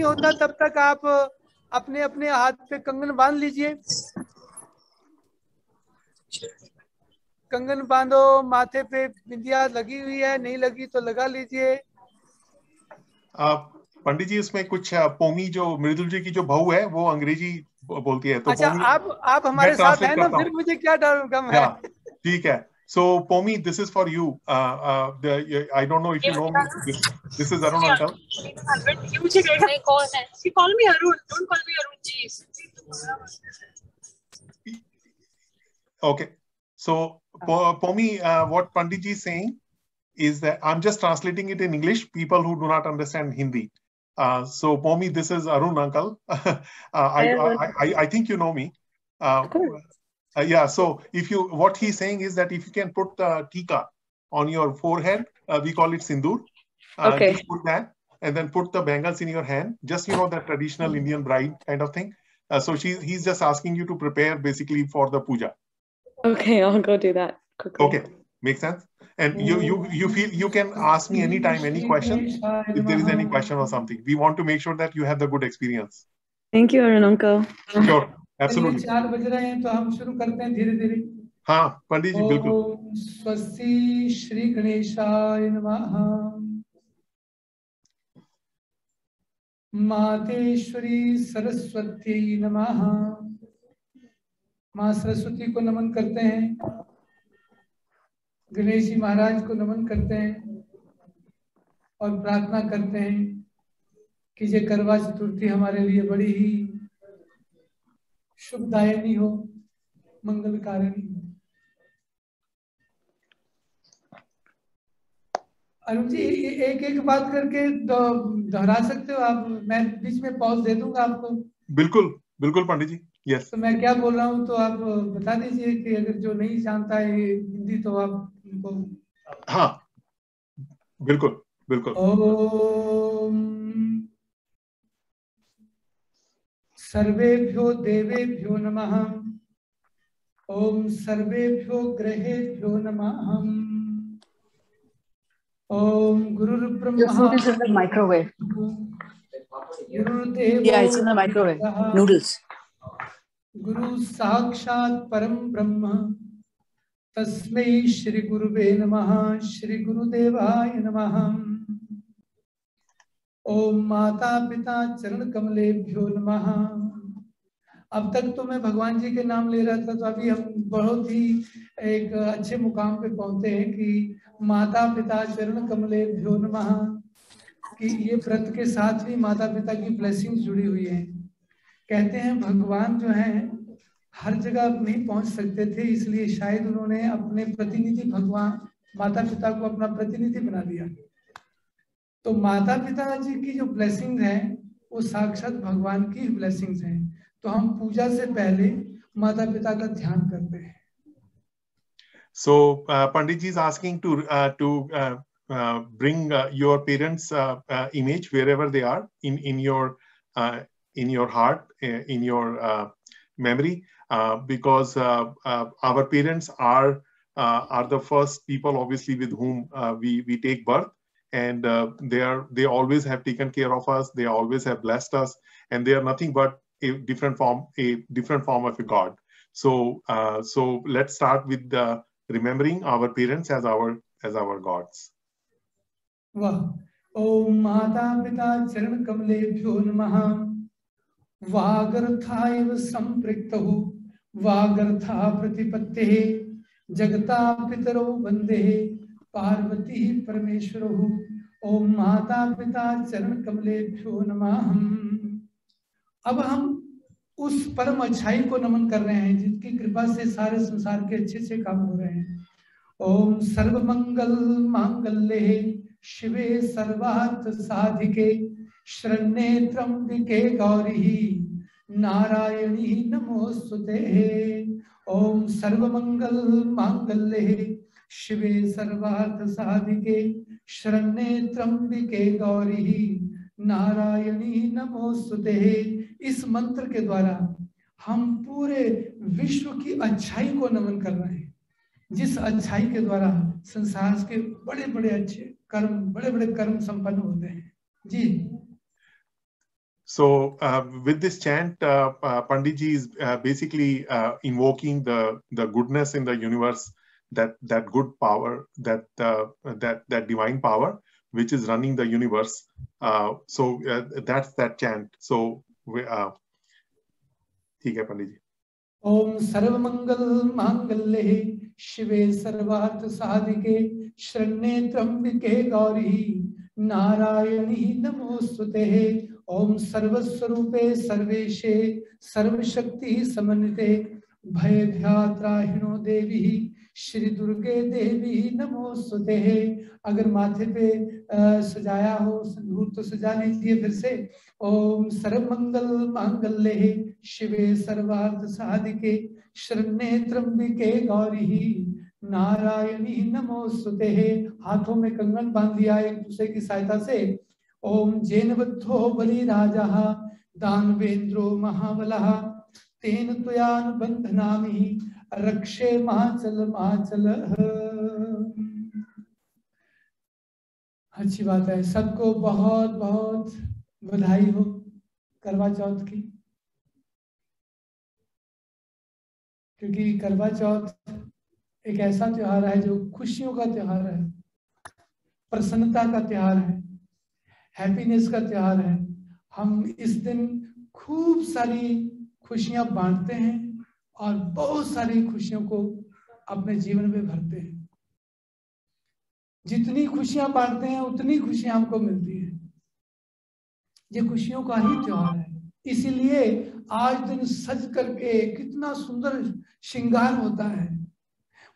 नहीं होता तब तक आप अपने अपने हाथ पे कंगन बांध लीजिए। कंगन बांधो, माथे पे बिंदिया लगी हुई है, नहीं लगी तो लगा लीजिए। पंडित जी, इसमें कुछ पोमी जो मृदुल जी की जो बहू है वो अंग्रेजी बोलती है, तो अच्छा, पोमी आप मैं हमारे साथ ट्रांसलेट हैं ना, करता फिर हूँ। मुझे क्या डर गम है। या ठीक है। So Pomi, this is for you. I don't know if you know me. This is Arun uncle. You call me Arun. Don't call me Arun ji. Okay. So Pomi, what Pandit ji is saying is that I'm just translating it in English. People who do not understand Hindi. So Pomi, this is Arun uncle. I think you know me. Of course. Yeah. So if you, what he's saying is that if you can put tika on your forehead, we call it sindoor. Okay. Just put that, and then put the bangles in your hand. Just the traditional Indian bride kind of thing. So he's just asking you to prepare basically for the puja. Okay, I'll go do that quickly. Okay, makes sense. And you feel you can ask me anytime any question if there is any question or something. We want to make sure that you have the good experience. Thank you, Arun uncle. Sure, absolutely. 4 बज रहे हैं तो हम शुरू करते हैं धीरे धीरे। हाँ पंडित जी बिल्कुल। ओम स्वस्ति श्री गणेशाय नमः। मातेश्वरी सरस्वती नमः। माँ सरस्वती को नमन करते हैं, गणेश जी महाराज को नमन करते हैं और प्रार्थना करते हैं कि ये करवा चतुर्थी हमारे लिए बड़ी ही शुभदायिनी हो, मंगलकारिणी हो। अरुण जी एक एक बात करके दोहरा सकते हो आप? मैं बीच में पॉज दे दूंगा आपको। बिल्कुल बिल्कुल पंडित जी, यस। तो मैं क्या बोल रहा हूँ तो आप बता दीजिए कि अगर जो नहीं जानता है हिंदी तो आप उनको। हाँ बिल्कुल बिल्कुल। ओम सर्वेभ्यो देवेभ्यो नमः। ओम सर्वेभ्यो ग्रहेभ्यो नमः। ओम गुरुर्ब्रह्मा। Your food is in the microwave. Yeah, it's in the microwave. Noodles. गुरु साक्षात परम ब्रह्म तस्मै श्री गुरुवे नमः। श्री गुरुदेवाय नमः। ओम माता पिता चरण कमलेभ्यो नमः। अब तक तो मैं भगवान जी के नाम ले रहा था, तो अभी हम बहुत ही एक अच्छे मुकाम पे पहुंचे हैं कि माता पिता चरण कमलेभ्यो नमः, कि ये व्रत के साथ भी माता पिता की ब्लेसिंग्स जुड़ी हुई है। कहते हैं भगवान जो है हर जगह नहीं पहुंच सकते थे, इसलिए शायद उन्होंने अपने प्रतिनिधि भगवान माता पिता को अपना प्रतिनिधि बना दिया। तो माता पिता जी की जो ब्लेसिंग है वो साक्षात भगवान की ब्लेसिंग्स हैं। तो हम पूजा से पहले माता पिता का ध्यान करते हैं। So Pandit ji is asking to bring your parents' image wherever they are in your heart, in your memory, because our parents are the first people, obviously, with whom we take birth, and they always have taken care of us. They always have blessed us, and they are nothing but a different form of a God. So let's start with remembering our parents as our gods. वाह। ओम माता पिता चरण कमलेभ्यो नमः। वागर्थायव संपृक्तौ वागर्था प्रतिपत्तिः जगता पितरौ वंदे पार्वती परमेश्वरौ। ओम माता पिता चरण कमलेभ्यो नमः। अब हम उस परम अच्छाई को नमन कर रहे हैं जिनकी कृपा से सारे संसार के अच्छे अच्छे काम हो रहे हैं। ओम सर्वमंगल मांगल्ये शिवे सर्वार्थ साधिके शरण्ये त्र्यंबिके गौरी नारायणी नमोस्तुते। ओम सर्वमंगल मांगल्ये शिवे सर्वार्थ साधिके शरण्ये त्र्यंबिके गौरी नारायणी नमोस्तुते। इस मंत्र के द्वारा हम पूरे विश्व की अच्छाई को नमन कर रहे हैं, जिस अच्छाई के द्वारा संसार के बड़े बड़े अच्छे कर्म, बड़े बड़े कर्म संपन्न होते हैं। जी So with this chant, Panditji is basically invoking the goodness in the universe, that good power, that divine power which is running the universe. So that's that chant. So ठीक है पंडित जी. ओम सर्वमंगल मांगल्ये शिवे सर्वार्थ साधिके शरण्ये त्र्यंबके गौरी नारायणी नमोस्तुते. ओम सर्वस्वरूपे सर्वेशे सर्वशक्ति समन्विते भयभ्यात्राहिणो देवी श्री दुर्गे देवी नमोस्तुते. अगर माथे पे सजाया हो संदूर तो सजा लीजिए फिर से. ओम सर्वमंगल मांगल्ये शिवे सर्वार्थ साधिके शरण्ये त्र्यंबके गौरी नारायणी नमोस्तुते. हाथों में कंगन बांध दिया एक दूसरे की सहायता से. ओम जैनवत्थो बलिराजः दानवेन्द्रो महाबलः तेन त्वयानुबन्धनामि रक्षे माचल माचल. अच्छी बात है. सबको बहुत बहुत बधाई हो करवा चौथ की, क्योंकि करवा चौथ एक ऐसा त्योहार है जो खुशियों का त्योहार है, प्रसन्नता का त्योहार है, हैप्पीनेस का त्योहार है. हम इस दिन खूब सारी खुशियां बांटते हैं और बहुत सारी खुशियों को अपने जीवन में भरते हैं. जितनी खुशियां बांटते हैं उतनी खुशियां हमको मिलती है. ये खुशियों का ही त्योहार है. इसीलिए आज दिन सज करके कितना सुंदर श्रृंगार होता है,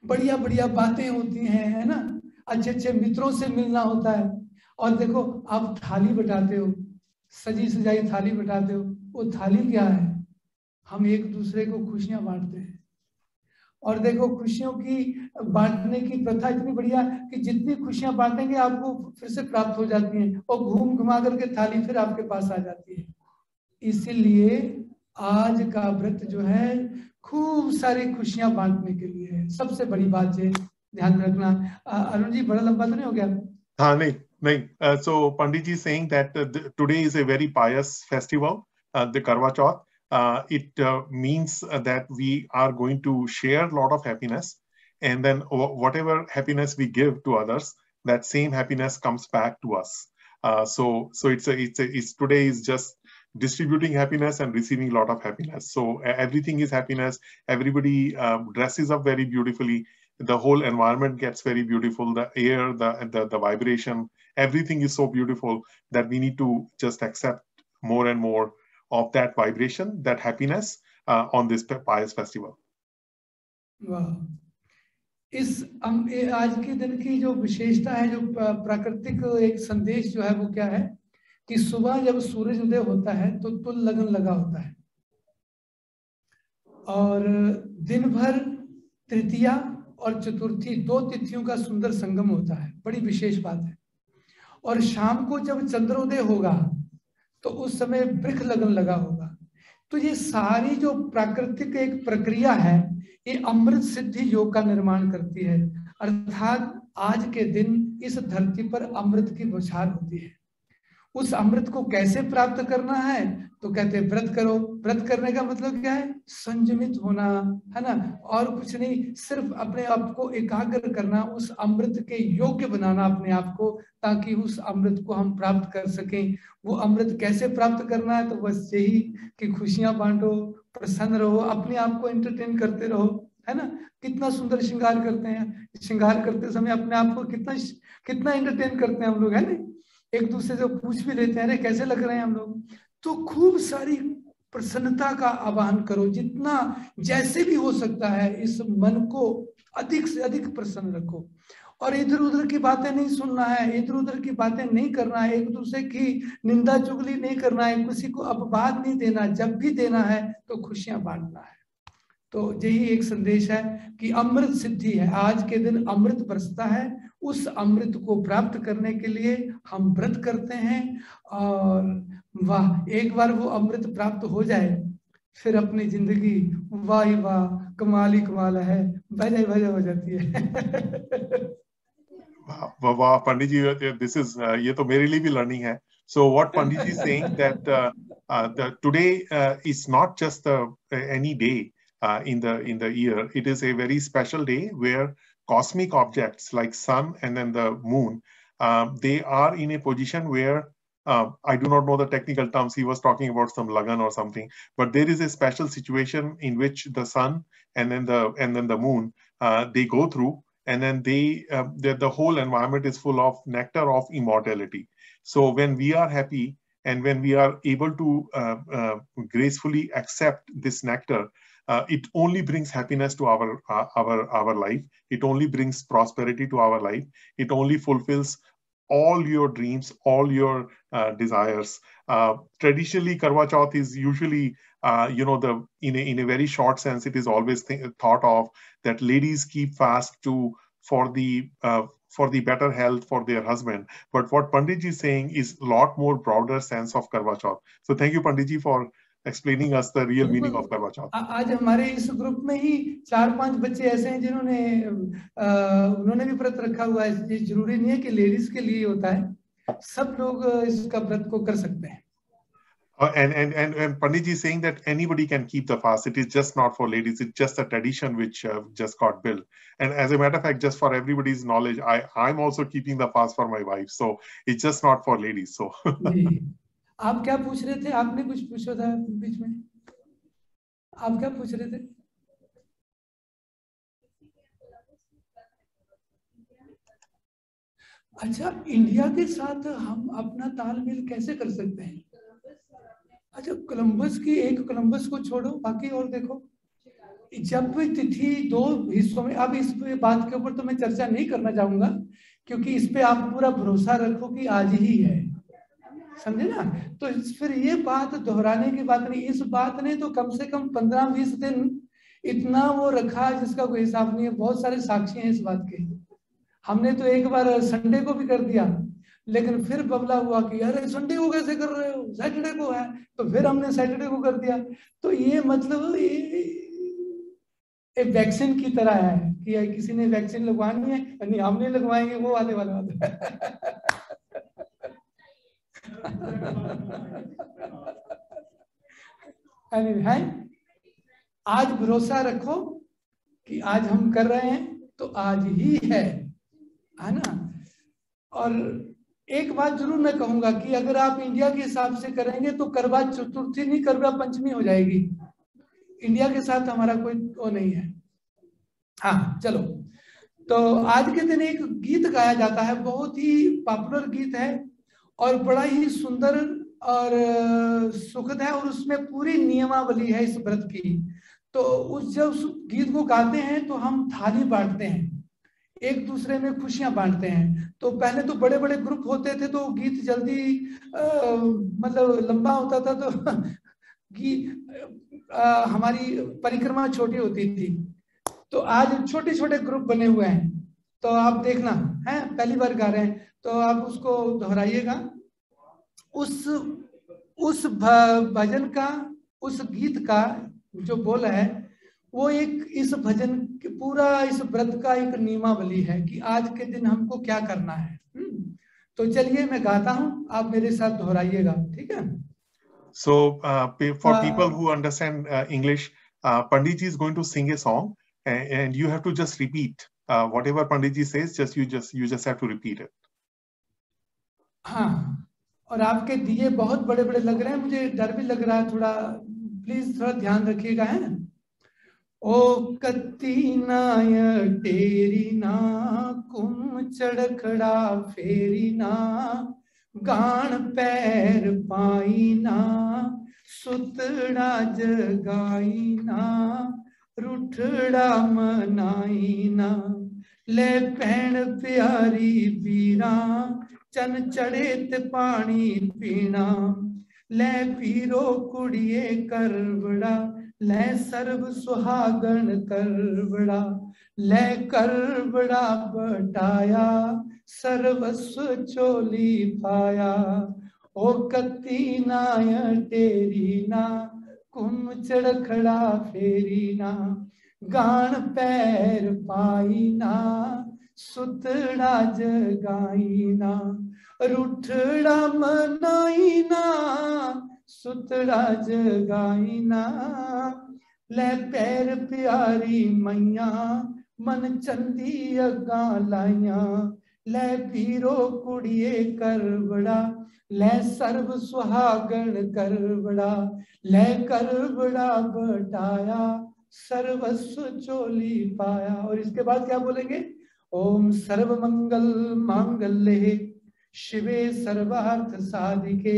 बढ़िया बढ़िया बातें होती हैं, है ना. अच्छे अच्छे मित्रों से मिलना होता है. और देखो आप थाली बटाते हो, सजी सजाई थाली बटाते हो. वो थाली क्या है? हम एक दूसरे को खुशियां बांटते हैं. और देखो खुशियों की बांटने की प्रथा इतनी बढ़िया कि जितनी खुशियां बांटेंगे आपको फिर से प्राप्त हो जाती हैं और घूम घुमा करके थाली फिर आपके पास आ जाती है. इसीलिए आज का व्रत जो है खूब सारी खुशियां बांटने के लिए है. सबसे बड़ी बात है, ध्यान रखना. अरुण जी बड़ा लंबा तो नहीं हो गया? हाँ नहीं. So Pandit ji is saying that today is a very pious festival, the Karwa Chauth. It means that we are going to share a lot of happiness, and then whatever happiness we give to others, that same happiness comes back to us. So it's today is just distributing happiness and receiving a lot of happiness. So everything is happiness. Everybody dresses up very beautifully. The whole environment gets very beautiful. The air, the vibration, everything is so beautiful that we need to just accept more and more of that vibration, that happiness on this pious festival. वाह. इस आज के दिन की जो विशेषता है, जो प्राकृतिक एक संदेश जो है वो क्या है कि सुबह जब सूरज उदय होता है तो तुल लगन लगा होता है और दिन भर तृतीया और चतुर्थी दो तिथियों का सुंदर संगम होता है. बड़ी विशेष बात है. और शाम को जब चंद्रोदय होगा तो उस समय वृक्ष लगन लगा होगा. तो ये सारी जो प्राकृतिक एक प्रक्रिया है ये अमृत सिद्धि योग का निर्माण करती है. अर्थात आज के दिन इस धरती पर अमृत की बौछार होती है. उस अमृत को कैसे प्राप्त करना है तो कहते हैं व्रत करो. व्रत करने का मतलब क्या है? संयमित होना, है ना. और कुछ नहीं, सिर्फ अपने आप को एकाग्र करना, उस अमृत के योग्य बनाना अपने आप को, ताकि उस अमृत को हम प्राप्त कर सकें. वो अमृत कैसे प्राप्त करना है? तो बस यही कि खुशियां बांटो, प्रसन्न रहो, अपने आप को एंटरटेन करते रहो, है ना. कितना सुंदर श्रृंगार करते हैं. श्रृंगार करते समय अपने आप को कितना एंटरटेन करते हैं हम लोग, है ना. एक दूसरे से पूछ भी लेते हैं, अरे कैसे लग रहे हैं हम लोग. तो खूब सारी प्रसन्नता का आवाहन करो, जितना जैसे भी हो सकता है इस मन को अधिक से अधिक प्रसन्न रखो. और इधर उधर की बातें नहीं सुनना है, इधर उधर की बातें नहीं करना है, एक दूसरे की निंदा चुगली नहीं करना है, किसी को अपवाद नहीं देना. जब भी देना है तो खुशियां बांटना है. तो यही एक संदेश है कि अमृत सिद्धि है. आज के दिन अमृत बरसता है. उस अमृत को प्राप्त करने के लिए हम व्रत करते हैं. और वाह, एक बार वो अमृत प्राप्त हो जाए फिर अपनी जिंदगी वाह ही वाह, कमाल ही कमाल है, वजह वजह हो जाती है. वाह पंडित जी, this is ये तो मेरे लिए भी लर्निंग है. So what Pandit ji is saying that today is not just any day in the year. It is a very special day where cosmic objects like sun and then the moon, they are in a position where I do not know the technical terms. He was talking about some lagan or something, but there is a special situation in which the sun and then the moon they go through, and then the whole environment is full of nectar of immortality. So when we are happy and when we are able to gracefully accept this nectar, it only brings happiness to our life. It only brings prosperity to our life. It only fulfills all your dreams, all your desires. Traditionally, Karwa Chauth is usually, in a very short sense, it is always thought of that ladies keep fast for the better health for their husband. But what Pandit is saying is a lot more broader sense of Karwa Chauth. So thank you, Pandit, for explaining us the real meaning of Karwa Chauth. आज हमारे इस group में ही 4-5 बच्चे ऐसे हैं जिन्होंने उन्होंने भी व्रत रखा हुआ है. ये जरूरी नहीं है कि लेडीज के लिए होता है, सब लोग इसका व्रत को कर सकते हैं. And Pandit is saying that anybody can keep the fast. It is just not for ladies. It's just a tradition which just got built. And as a matter of fact, just for everybody's knowledge, I'm also keeping the fast for my wife. So it's just not for ladies. So. आप क्या पूछ रहे थे? आपने कुछ पूछा था बीच में. आप क्या पूछ रहे थे? अच्छा, इंडिया के साथ हम अपना तालमेल कैसे कर सकते हैं? अच्छा, कोलंबस को छोड़ो, बाकी और देखो. जब तिथि 2 हिस्सों में, अब इस बात के ऊपर तो मैं चर्चा नहीं करना चाहूंगा, क्योंकि इस पे आप पूरा भरोसा रखो कि आज ही है, समझे ना. तो फिर ये बात दोहराने की बात नहीं. इस बात ने तो कम से कम 15-20 दिन इतना वो रखा जिसका कोई हिसाब नहीं है. बहुत सारे साक्षी हैं इस बात के. हमने तो एक बार संडे को भी कर दिया, लेकिन फिर बबला हुआ कि अरे संडे को कैसे कर रहे हो, सैटरडे को है. तो फिर हमने सैटरडे को कर दिया. तो ये मतलब एक वैक्सीन की तरह है कि किसी ने वैक्सीन लगवानी है, नहीं हम नहीं लगवाएंगे, वो आने वाला होता है. है, आज भरोसा रखो कि आज हम कर रहे हैं तो आज ही है ना. और एक बात जरूर मैं कहूंगा कि अगर आप इंडिया के हिसाब से करेंगे तो करवा चतुर्थी नहीं, करवा पंचमी हो जाएगी. इंडिया के साथ हमारा कोई वो नहीं है. हाँ चलो, तो आज के दिन एक गीत गाया जाता है, बहुत ही पॉपुलर गीत है और बड़ा ही सुंदर और सुखद है, और उसमें पूरी नियमावली है इस व्रत की. तो जब उस गीत को गाते हैं तो हम थाली बांटते हैं, एक दूसरे में खुशियां बांटते हैं. तो पहले तो बड़े बड़े ग्रुप होते थे तो गीत जल्दी मतलब लंबा होता था, तो हमारी परिक्रमा छोटी होती थी. तो आज छोटे छोटे ग्रुप बने हुए हैं, तो आप देखना है, पहली बार गा रहे हैं तो आप उसको दोहराइएगा. उस भजन का, उस गीत का जो बोल है वो एक इस भजन पूरा इस व्रत का एक नियमावली है कि आज के दिन हमको क्या करना है. तो चलिए मैं गाता हूँ, आप मेरे साथ दोहराइएगा, ठीक है. So for people who understand English, Pandit ji is going to sing a song, and you have to just repeat whatever Pandit ji says. You just have to repeat it. हाँ, और आपके दिए बहुत बड़े बड़े लग रहे हैं, मुझे डर भी लग रहा है थोड़ा, प्लीज थोड़ा ध्यान रखिएगा, है ना. ओ कत्ती नाय तेरी ना, कुम चढ़खड़ा फेरी ना, गान पैर पाई ना, सुतड़ा जगाई ना, रुठड़ा मनाई ना, ले भैन प्यारी पीरा, चन चढ़े ते पानी पीना, ले पीरो कुड़िए करवड़ा, ले सर्व सुहागन करवड़ा, ले करवड़ा बटाया, सर्वस्व चोली पाया. ओ कत्ती नाय तेरी ना, कुम चढ़खड़ा फेरी ना, गान पैर पाई ना, सुतड़ा जगाई ना, रुठड़ा मनाई ना, सुतराज गाइना, ले पैर प्यारी मैया मन चंदी अगा लाइया, ले पीरो कुड़िए कर बड़ा, ले सर्व सुहागण कर बड़ा, ले कर बड़ा बटाया, सर्वस्व चोली पाया। और इसके बाद क्या बोलेंगे? ओम सर्व मंगल मांगल्ये शिवे सर्वार्थ साधिके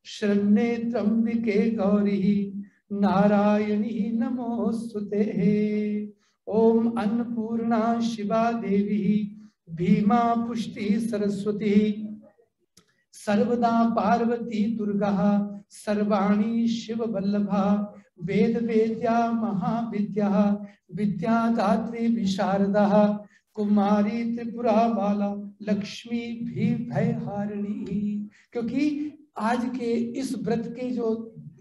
शरण्ये त्र्यंबिके गौरी नारायणी नमोस्तुते। ओम अन्नपूर्णा शिवा देवी भीमा पुष्टि सरस्वती सर्वदा पार्वती दुर्गा सर्वाणी शिव वल्लभा वेद वेद्या महाविद्या विद्यादात्री विशारदा कुमारी त्रिपुरा बाला लक्ष्मी भी भयहारिणी। क्योंकि आज के इस व्रत के जो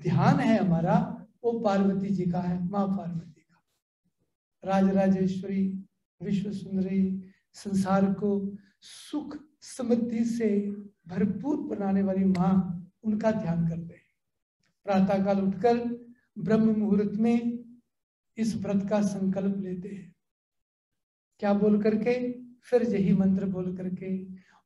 ध्यान है हमारा वो पार्वती जी का है, माँ पार्वती का। राजराजेश्वरी विश्व सुंदरी संसार को सुख समृद्धि से भरपूर बनाने वाली माँ, उनका ध्यान करते हैं। प्रातः काल उठकर ब्रह्म मुहूर्त में इस व्रत का संकल्प लेते हैं। क्या बोल करके? फिर यही मंत्र बोल करके,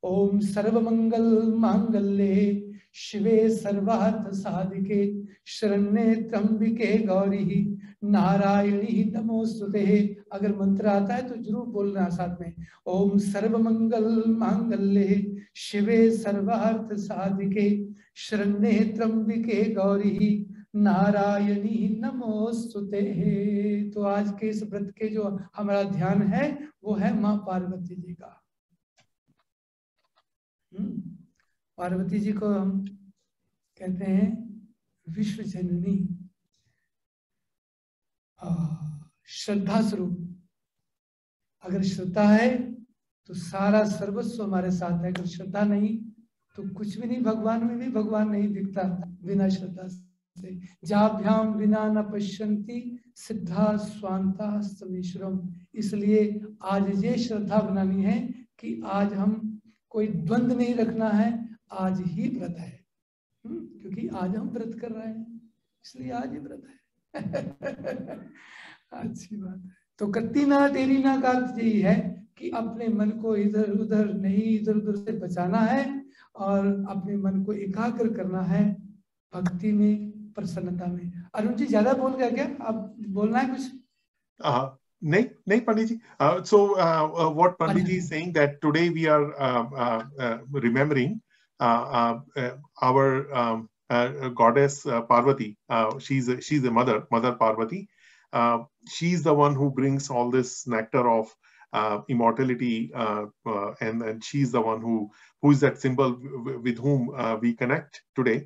ओम सर्वमंगल मांगल्ये शिवे सर्वार्थ साधिके शरण्ये त्र्यंबिके गौरी नारायणी नमोस्तुते। अगर मंत्र आता है तो जरूर बोलना साथ में, ओम सर्वमंगल मांगल्ये शिवे सर्वार्थ साधिके शरण्ये त्र्यंबिके गौरी नारायणी नमोस्तुते। तो आज के इस व्रत के जो हमारा ध्यान है वो है माँ पार्वती जी का। पार्वती जी को हम कहते हैं विश्व जननी, श्रद्धा स्वरूप। अगर श्रद्धा है तो सारा सर्वस्व हमारे साथ है, अगर श्रद्धा नहीं तो कुछ भी नहीं। भगवान में भी भगवान नहीं दिखता बिना श्रद्धा से। जाभ्याम विना न पश्यन्ति सिद्धा स्वांता समीश्वरम। इसलिए आज ये श्रद्धा बनानी है कि आज हम कोई द्वंद्व नहीं रखना है, आज ही व्रत है। क्योंकि आज हम व्रत कर रहे हैं, इसलिए आज ही व्रत है। अच्छी बात है। तो कत्ती ना तेरी ना का अर्थ यही है कि अपने मन को इधर उधर नहीं, इधर उधर से बचाना है और अपने मन को एकाग्र करना है भक्ति में, प्रसन्नता में। अरुण जी ज्यादा बोल गया क्या? आप बोलना है कुछ? नहीं पंडित जी. So what Pandit ji is saying that today we are remembering our goddess Parvati. She's a mother Parvati. She's the one who brings all this nectar of immortality, and she's the one who is that symbol with whom we connect today,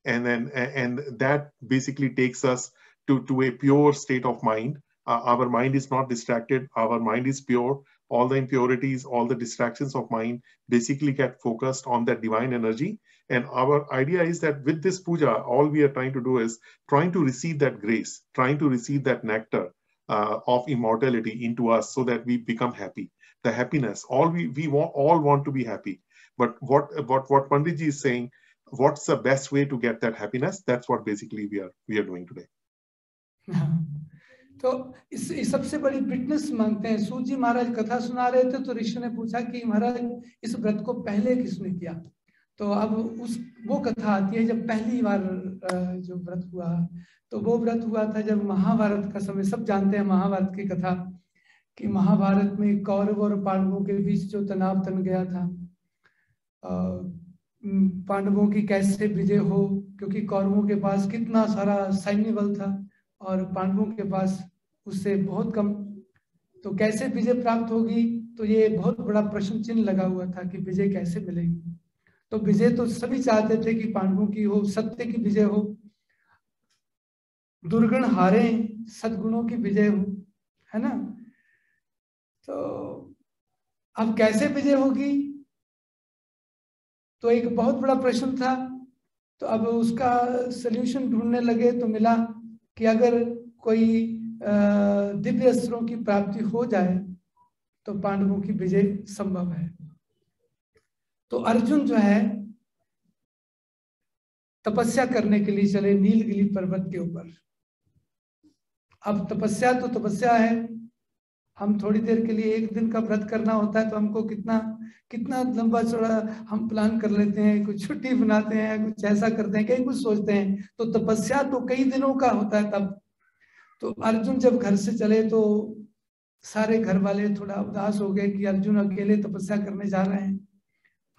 and that basically takes us to a pure state of mind. Our mind is not distracted. Our mind is pure. All the impurities, all the distractions of mind basically get focused on that divine energy. And our idea is that with this puja, all we are trying to do is trying to receive that grace, trying to receive that nectar of immortality into us so that we become happy. The happiness, all we all want to be happy. But what Pandit ji is saying, what's the best way to get that happiness? That's what basically we are doing today. तो इस सबसे बड़ी fitness मांगते हैं। सूत जी महाराज कथा सुना रहे थे तो ऋषि ने पूछा कि महाराज इस व्रत को पहले किसने किया? तो अब वो कथा आती है जब पहली बार जो व्रत हुआ, तो वो व्रत हुआ था जब महाभारत का समय। सब जानते हैं महाभारत की कथा कि महाभारत में कौरव और पांडवों के बीच जो तनाव तन गया था, पांडवों की कैसे विजय हो, क्योंकि कौरवों के पास कितना सारा सैन्य बल था और पांडवों के पास उससे बहुत कम। तो कैसे विजय प्राप्त होगी, तो ये बहुत बड़ा प्रश्न चिन्ह लगा हुआ था कि विजय कैसे मिलेगी। तो विजय तो सभी चाहते थे कि पांडवों की हो, सत्य की विजय हो, दुर्गुण हारे, सद्गुणों की विजय हो, है ना। तो अब कैसे विजय होगी, तो एक बहुत बड़ा प्रश्न था। तो अब उसका सलूशन ढूंढने लगे तो मिला कि अगर कोई दिव्य अस्त्रों की प्राप्ति हो जाए तो पांडवों की विजय संभव है। तो अर्जुन जो है तपस्या करने के लिए चले नीलगिरी पर्वत के ऊपर। अब तपस्या तो तपस्या है, हम थोड़ी देर के लिए एक दिन का व्रत करना होता है तो हमको कितना कितना लंबा चौड़ा हम प्लान कर लेते हैं, कुछ छुट्टी बनाते हैं, कुछ ऐसा करते हैं, कहीं कुछ सोचते हैं। तो तपस्या तो कई दिनों का होता है तब। तो अर्जुन जब घर से चले तो सारे घर वाले थोड़ा उदास हो गए कि अर्जुन अकेले तपस्या करने जा रहे हैं,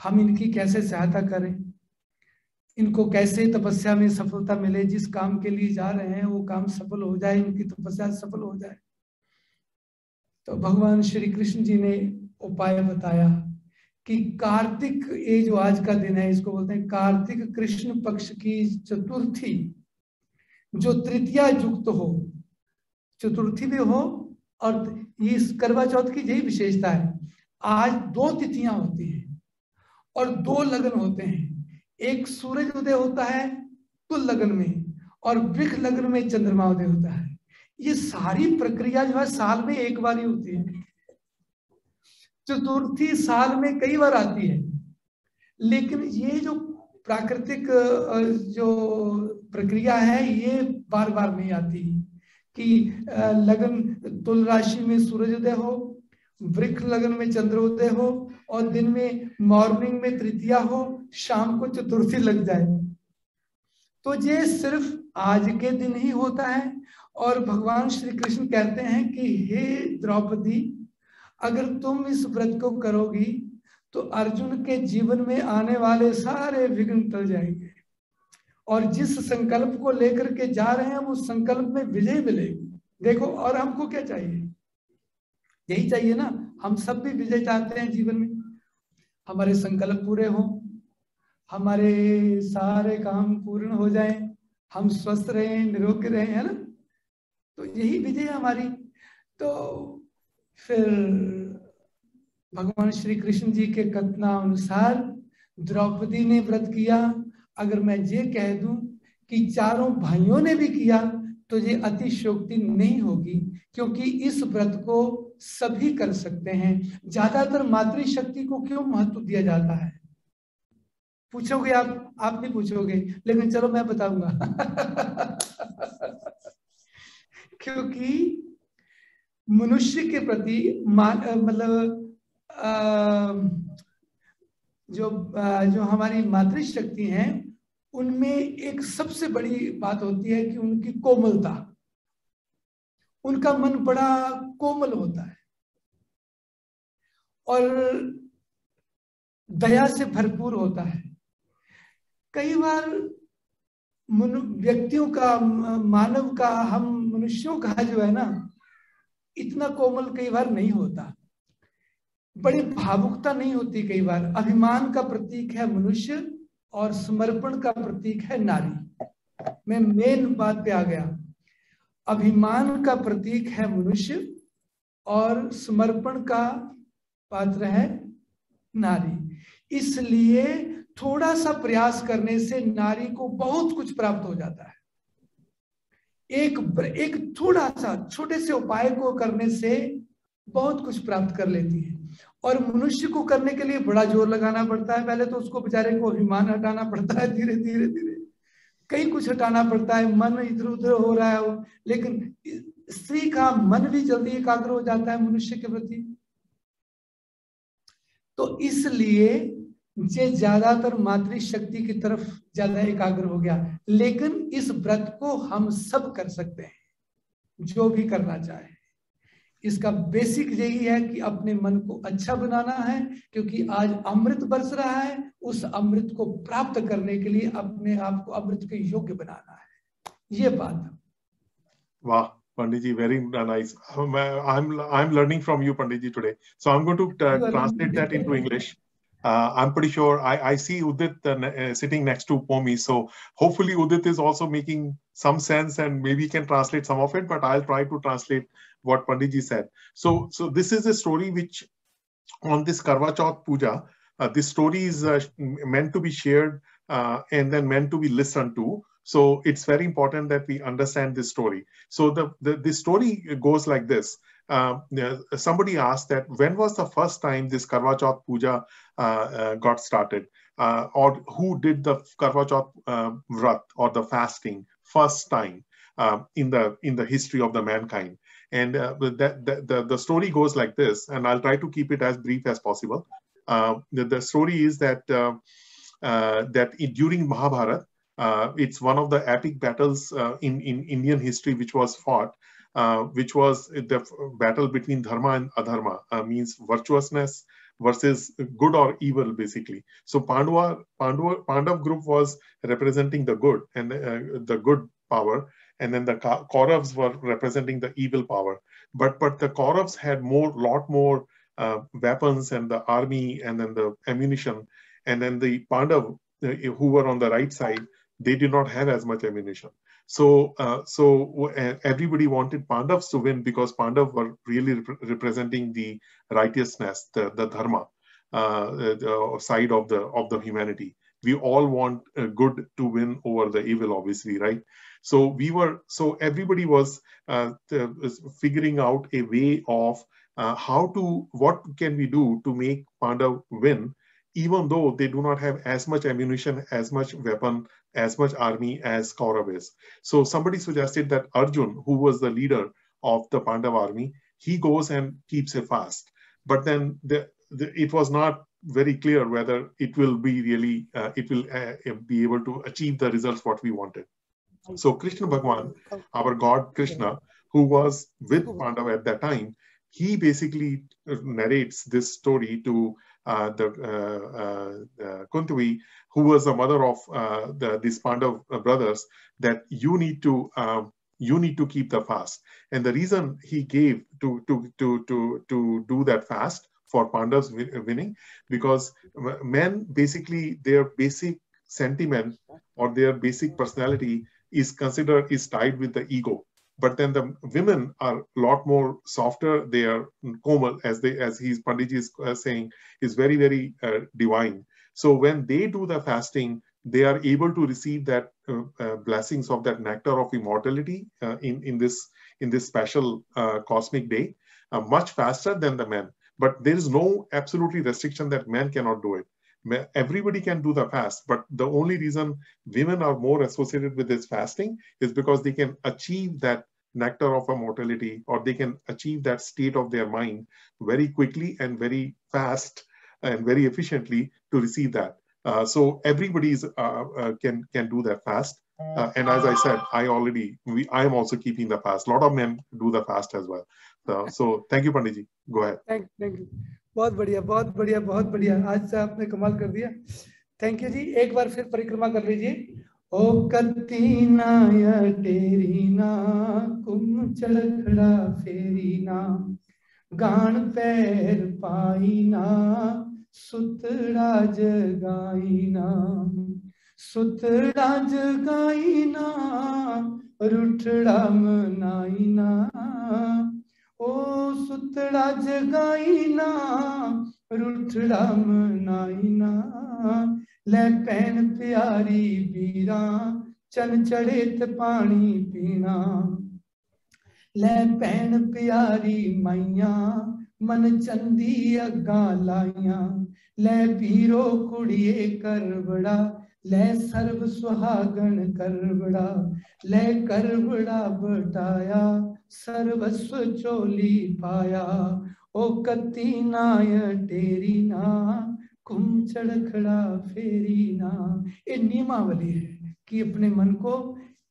हम इनकी कैसे सहायता करें, इनको कैसे तपस्या में सफलता मिले, जिस काम के लिए जा रहे हैं वो काम सफल हो जाए, इनकी तपस्या सफल हो जाए। तो भगवान श्री कृष्ण जी ने उपाय बताया कि कार्तिक, ये जो आज का दिन है इसको बोलते हैं कार्तिक कृष्ण पक्ष की चतुर्थी, जो तृतीया युक्त हो, चतुर्थी भी हो, और ये करवा चौथ की यही विशेषता है। आज 2 तिथियां होती हैं और 2 लगन होते हैं। एक सूरज उदय होता है तुल लगन में, और वृष लगन में चंद्रमा उदय होता है। ये सारी प्रक्रिया जो है साल में एक बार ही होती है। चतुर्थी साल में कई बार आती है, लेकिन ये जो प्राकृतिक जो प्रक्रिया है ये बार बार नहीं आती कि लगन तुल राशि में सूर्योदय हो, वृक्ष लगन में चंद्रोदय हो, और दिन में मॉर्निंग में तृतीया हो, शाम को चतुर्थी लग जाए। तो ये सिर्फ आज के दिन ही होता है। और भगवान श्री कृष्ण कहते हैं कि हे द्रौपदी, अगर तुम इस व्रत को करोगी तो अर्जुन के जीवन में आने वाले सारे विघ्न टल जाएंगे, और जिस संकल्प को लेकर के जा रहे हैं उस संकल्प में विजय मिलेगी। देखो, और हमको क्या चाहिए? यही चाहिए ना, हम सब भी विजय चाहते हैं जीवन में, हमारे संकल्प पूरे हों, हमारे सारे काम पूर्ण हो जाएं, हम स्वस्थ रहें, निरोग रहें, है ना। तो यही विजय है हमारी। तो फिर भगवान श्री कृष्ण जी के कथनानुसार द्रौपदी ने व्रत किया। अगर मैं ये कह दूं कि चारों भाइयों ने भी किया तो ये अतिशयोक्ति नहीं होगी, क्योंकि इस व्रत को सभी कर सकते हैं। ज्यादातर मातृशक्ति को क्यों महत्व दिया जाता है पूछोगे आप नहीं पूछोगे, लेकिन चलो मैं बताऊंगा। क्योंकि मनुष्य के प्रति मतलब जो हमारी मातृशक्ति हैं उनमें एक सबसे बड़ी बात होती है कि उनकी कोमलता, उनका मन बड़ा कोमल होता है और दया से भरपूर होता है। कई बार व्यक्तियों का, मानव का, हम मनुष्यों का जो है ना, इतना कोमल कई बार नहीं होता, बड़ी भावुकता नहीं होती कई बार। अभिमान का प्रतीक है मनुष्य और समर्पण का प्रतीक है नारी। मैं मेन बात पे आ गया, अभिमान का प्रतीक है मनुष्य और समर्पण का पात्र है नारी। इसलिए थोड़ा सा प्रयास करने से नारी को बहुत कुछ प्राप्त हो जाता है। एक थोड़ा सा छोटे से उपाय को करने से बहुत कुछ प्राप्त कर लेती है। और मनुष्य को करने के लिए बड़ा जोर लगाना पड़ता है। पहले तो उसको बेचारे को अभिमान हटाना पड़ता है, धीरे धीरे धीरे कई कुछ हटाना पड़ता है, मन इधर उधर हो रहा है। लेकिन स्त्री का मन भी जल्दी एकाग्र हो जाता है मनुष्य के प्रति। तो इसलिए ये ज्यादातर मातृशक्ति की तरफ ज्यादा एकाग्र हो गया। लेकिन इस व्रत को हम सब कर सकते हैं, जो भी करना चाहे। इसका बेसिक यही है कि अपने मन को अच्छा बनाना है, क्योंकि आज अमृत बरस रहा है। उस अमृत को प्राप्त करने के लिए अपने आप को अमृत के योग्य बनाना है, ये बात। वाह Pandit ji, very nice. I'm learning from you, Pandit ji, today. So I'm going to translate that into English. I'm pretty sure I see Udit sitting next to Pomi. So hopefully Udit is also making some sense and maybe can translate some of it, but I'll try to translate what Pandit ji said. So this is a story which on this Karwa Chauth Puja, this story is meant to be shared and then meant to be listened to. So it's very important that we understand this story. So the story goes like this. somebody asked that when was the first time this Karwa Chauth Puja got started, or who did the Karwa Chauth Vrat or the fasting first time in the history of the mankind. And the story goes like this, and I'll try to keep it as brief as possible. The story is that during Mahabharata, it's one of the epic battles in Indian history which was fought, which was the battle between dharma and adharma, means virtuousness versus good or evil, basically. So Pandav group was representing the good and the good power, and then the Kauravas were representing the evil power. But the Kauravas had lot more weapons and the army and then the ammunition, and then the Pandav who were on the right side, they did not have as much ammunition. So everybody wanted Pandavas to win because Pandavas were really representing the righteousness, the dharma the side of the humanity. We all want good to win over the evil, obviously, right? So everybody was figuring out a way of what can we do to make Pandav win, even though they do not have as much ammunition, as much weapon, as much army as Kaurav is. So somebody suggested that Arjun, who was the leader of the Pandav army, he goes and keeps a fast. But then it was not very clear whether it will be really, be able to achieve the results what we wanted. So Krishna Bhagwan, our God Krishna, who was with Pandav at that time, he basically narrates this story to Kuntavi, who was the mother of these Pandav brothers, that you need to keep the fast. And the reason he gave to do that fast for Pandav's winning, because men basically, their basic sentiment or their basic personality is tied with the ego. But then the women are a lot more softer. They are komal, as Panditji is saying, is very, very divine. So when they do the fasting, they are able to receive that blessings of that nectar of immortality in this special cosmic day much faster than the men. But there is no absolutely restriction that men cannot do it. Everybody can do the fast, but the only reason women are more associated with this fasting is because they can achieve that nectar of immortality, or they can achieve that state of their mind very quickly and very fast and very efficiently to receive that. So everybody can do that fast. And as I said, I am also keeping the fast. A lot of men do the fast as well. So thank you, Panditji. Go ahead. Thank you. बहुत बढ़िया आज से आपने कमाल कर दिया. Thank you जी. एक बार फिर परिक्रमा कर लीजिए. ओ कत्तीना या टेरीना कुम चढ़खड़ा फेरीना गान पैर पाईना सुतड़ा जगाईना रुठड़ा मनाईना ओ सुतड़ा जगाईना रुठड़ा मनाईना ले पैन प्यारी बीरा चन चढ़े ते पानी पीना ले पैन प्यारी माइया मन चंदी अग्गा लाइया ले पीरो कुड़िए करबड़ा ले सर्व सुहागण करबड़ा ले करबड़ा बटाया सर्वस्व चोली पाया ओ कत्तीना या टेरीना कुम चढ़खड़ा फेरीना. ये नियमावली है कि अपने मन को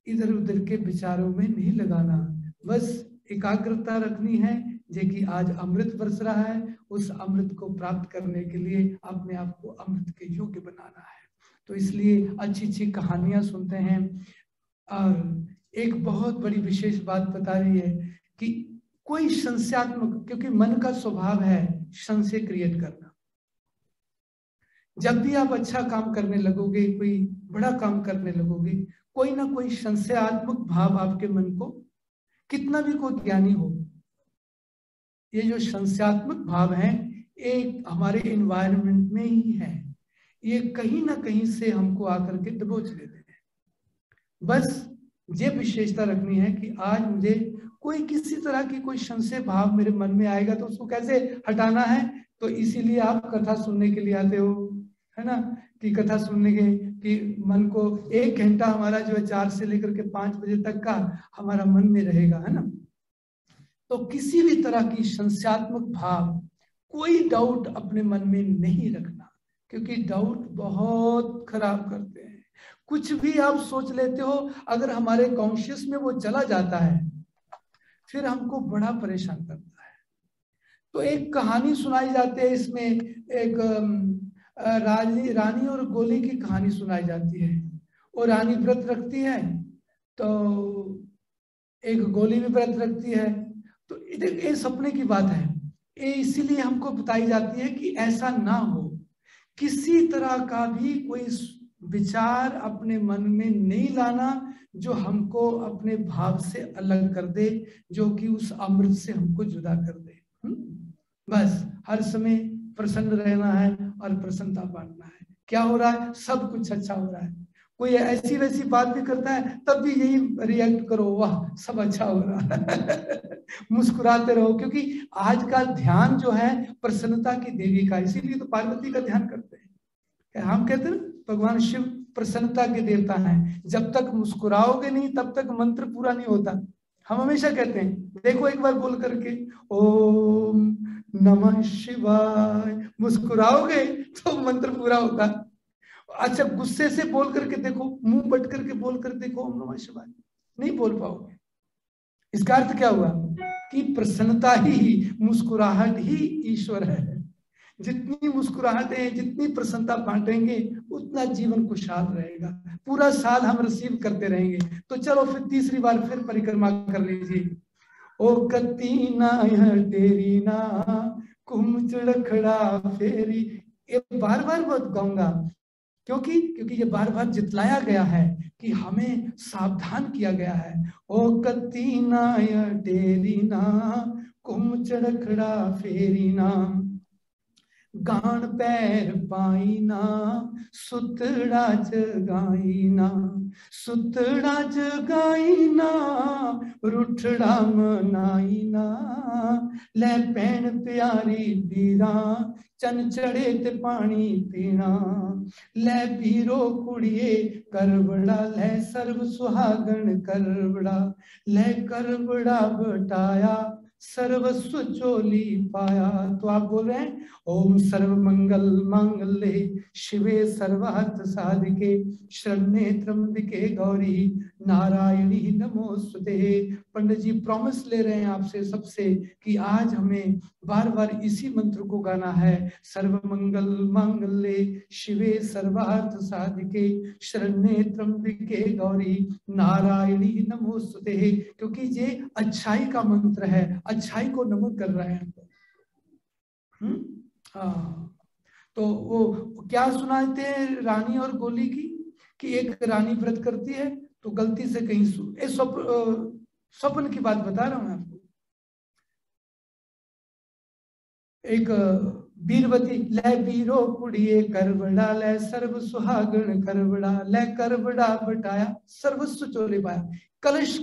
इधर उधर के विचारों में नहीं लगाना, बस एकाग्रता रखनी है. जे कि आज अमृत बरस रहा है, उस अमृत को प्राप्त करने के लिए अपने आप को अमृत के योग्य बनाना है. तो इसलिए अच्छी कहानियां सुनते हैं. और एक बहुत बड़ी विशेष बात बता रही है कि कोई संशयात्मक, क्योंकि मन का स्वभाव है संशय क्रिएट करना. जब भी आप अच्छा काम करने लगोगे, कोई बड़ा काम करने लगोगे, कोई ना कोई संशयात्मक भाव आपके मन को, कितना भी कोई ज्ञानी हो, ये जो संशयात्मक भाव है एक हमारे एनवायरनमेंट में ही है. ये कहीं ना कहीं से हमको आकर के दबोच लेते हैं. बस ये विशेषता रखनी है कि आज मुझे कोई किसी तरह की कोई संशय भाव मेरे मन में आएगा तो उसको कैसे हटाना है, तो इसीलिए आप कथा सुनने के लिए आते हो, है ना, कि कथा सुनने के कि मन को 1 घंटा हमारा जो है 4 से लेकर के 5 बजे तक का हमारा मन में रहेगा, है ना। तो किसी भी तरह की संशयात्मक भाव, कोई डाउट अपने मन में नहीं रखना, क्योंकि डाउट बहुत खराब करते हैं। कुछ भी आप सोच लेते हो, अगर हमारे कॉन्शियस में वो चला जाता है फिर हमको बड़ा परेशान करता है। तो एक कहानी सुनाई जाती है इसमें, एक रानी और गोली की कहानी सुनाई जाती है। और रानी व्रत रखती है तो एक गोली भी व्रत रखती है। तो ये सपने की बात है, ये इसीलिए हमको बताई जाती है कि ऐसा ना हो, किसी तरह का भी कोई विचार अपने मन में नहीं लाना जो हमको अपने भाव से अलग कर दे, जो कि उस अमृत से हमको जुदा कर दे। बस हर समय प्रसन्न रहना है और प्रसन्नता बांटना है। क्या हो रहा है? सब कुछ अच्छा हो रहा है। कोई ऐसी वैसी बात भी करता है तब भी यही रिएक्ट करो, वाह सब अच्छा हो रहा है। मुस्कुराते रहो, क्योंकि आज का ध्यान जो है प्रसन्नता की देवी का, इसीलिए तो पार्वती का ध्यान करते हैं। हम कहते हैं भगवान शिव प्रसन्नता के देवता हैं, जब तक मुस्कुराओगे नहीं तब तक मंत्र पूरा नहीं होता। हम हमेशा कहते हैं, देखो एक बार बोल करके ओम नमः शिवाय, मुस्कुराओगे तो मंत्र पूरा होता। अच्छा गुस्से से बोल करके देखो, मुंह बट करके बोल कर देखो ओम नमः शिवाय, नहीं बोल पाओगे। इसका अर्थ क्या हुआ कि प्रसन्नता ही, मुस्कुराहट ही ईश्वर है। जितनी मुस्कुराहटें, जितनी प्रसन्नता बांटेंगे उतना जीवन खुशहाल रहेगा। पूरा साल हम रिसीव करते रहेंगे। तो चलो फिर तीसरी बार फिर परिक्रमा कर लीजिए। ओ कती ना तेरी ना कुम चढ़खड़ा फेरी, ये बार बार बहुत गाऊंगा, क्योंकि ये बार बार जितलाया गया है कि हमें सावधान किया गया है। ओ कती ना तेरी ना कुम चढ़खड़ा फेरी ना, गान पैर पाई ना सुतड़ा जगाई ना, सुतड़ा जगाई ना रुठड़ा मनाई ना, ले भैन प्यारी बीरा चन चढ़े ते पानी पीना, ले बीरो कुड़िए करबड़ा ले सर्व सुहागन करबड़ा, ले करबड़ा बटाया सर्वस्व चोली पाया। तो आप बोल रहे हैं ओम सर्व मंगल मांगल्ये शिवे सर्वार्थ साधिके शरण्ये त्र्यंबके गौरी नारायणी नमोस्तुते। पंडित जी प्रॉमिस ले रहे हैं आपसे सबसे कि आज हमें बार बार इसी मंत्र को गाना है, सर्व मंगल मांगल्ये शिवे सर्वार्थ साधिके शरण्ये त्र्यंबके गौरी नारायणी नमोस्तुते, क्योंकि ये अच्छाई का मंत्र है, अच्छाई को नमन कर रहे हैं। हाँ, तो वो क्या सुनाते हैं रानी और गोली की, कि एक रानी व्रत करती है तो गलती से कहीं स्वप्न की बात बता रहा हूं मैं आपको। एक बीरवती, ले बीरो कुड़िए करबड़ा ले सर्व सुहागण करबड़ा, ले करबड़ा बटाया सर्वस्व चोले पाया। कलश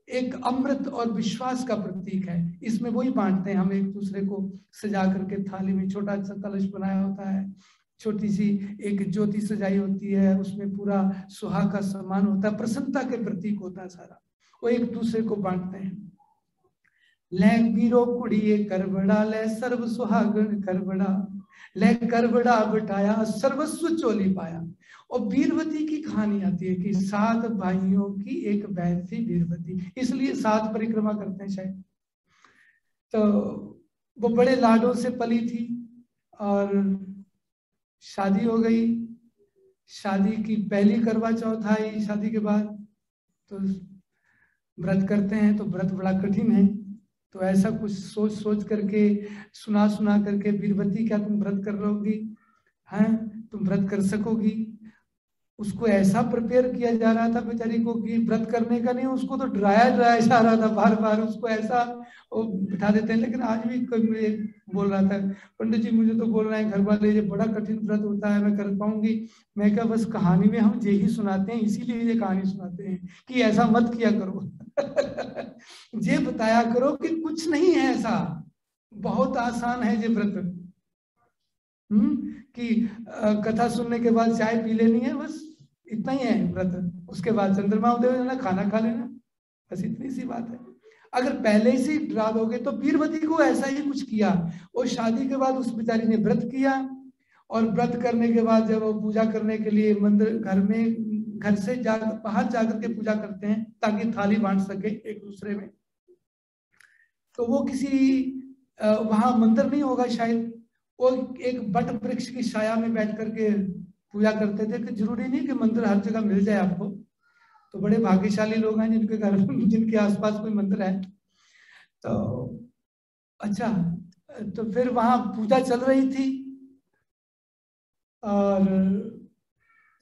एक अमृत और विश्वास का प्रतीक है, इसमें वही बांटते हैं हम एक दूसरे को सजा करके। थाली में छोटा सा कलश बनाया होता है, छोटी सी एक ज्योति सजाई होती है, उसमें पूरा सुहाग का सम्मान होता है, प्रसन्नता के प्रतीक होता है सारा, वो एक दूसरे को बांटते हैं। ले बीरो कुड़िए करबड़ा ले सर्व सुहागन करबड़ा, ले करबड़ा बटाया सर्वस्व चोली पाया। और बीरवती की कहानी आती है कि 7 भाइयों की एक बहन थी बीरवती, इसलिए 7 परिक्रमा करते हैं शायद। तो वो बड़े लाडों से पली थी और शादी हो गई। शादी की पहली करवा चौथ आई शादी के बाद, तो व्रत करते हैं तो व्रत बड़ा कठिन है। तो ऐसा कुछ सोच सोच करके सुना करके, बीरवती क्या तुम व्रत कर लोगी, हैं तुम व्रत कर सकोगी? उसको ऐसा प्रिपेयर किया जा रहा था बेचारी को कि व्रत करने का नहीं, उसको तो डराया जा रहा था बार बार, उसको ऐसा वो बिठा देते हैं। लेकिन आज भी कोई मुझे बोल रहा था, पंडित जी मुझे तो बोल रहे हैं घर वाले ये बड़ा कठिन व्रत होता है, मैं कर पाऊंगी? मैं क्या, बस कहानी में हम यही सुनाते हैं, इसीलिए ये कहानी सुनाते हैं कि ऐसा मत किया करो। ये बताया करो कि कुछ नहीं है ऐसा, बहुत आसान है ये व्रत। कि कथा सुनने के बाद चाय पी लेनी है, बस इतना ही है व्रत। उसके बाद चंद्रमा उदय हो जाना, खाना खा लेना, बस इतनी सी बात है। अगर पहले से डरा दोगे तो बीरबती को ऐसा ही कुछ किया। वो शादी के बाद उस बेचारी ने व्रत किया, और व्रत करने के बाद जब वो पूजा करने के लिए मंदिर घर से बाहर जाकर के पूजा करते हैं ताकि थाली बांट सके एक दूसरे में, तो वो किसी वहां मंदिर नहीं होगा शायद, वो एक बट वृक्ष की छाया में बैठ करके पूजा करते थे। कि जरूरी नहीं कि मंदिर हर जगह मिल जाए आपको, तो बड़े भाग्यशाली लोग हैं जिनके घर जिनके आसपास कोई मंदिर है। तो अच्छा, तो फिर वहां पूजा चल रही थी, और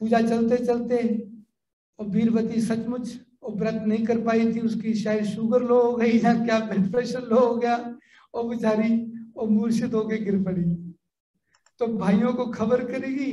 पूजा चलते चलते और बीरबती सचमुच वो व्रत नहीं कर पाई थी। उसकी शायद शुगर लो हो गई या क्या, ब्लड प्रेशर लो हो गया, और बेचारी वो मूर्छित होके गिर पड़ी। तो भाइयों को खबर करेगी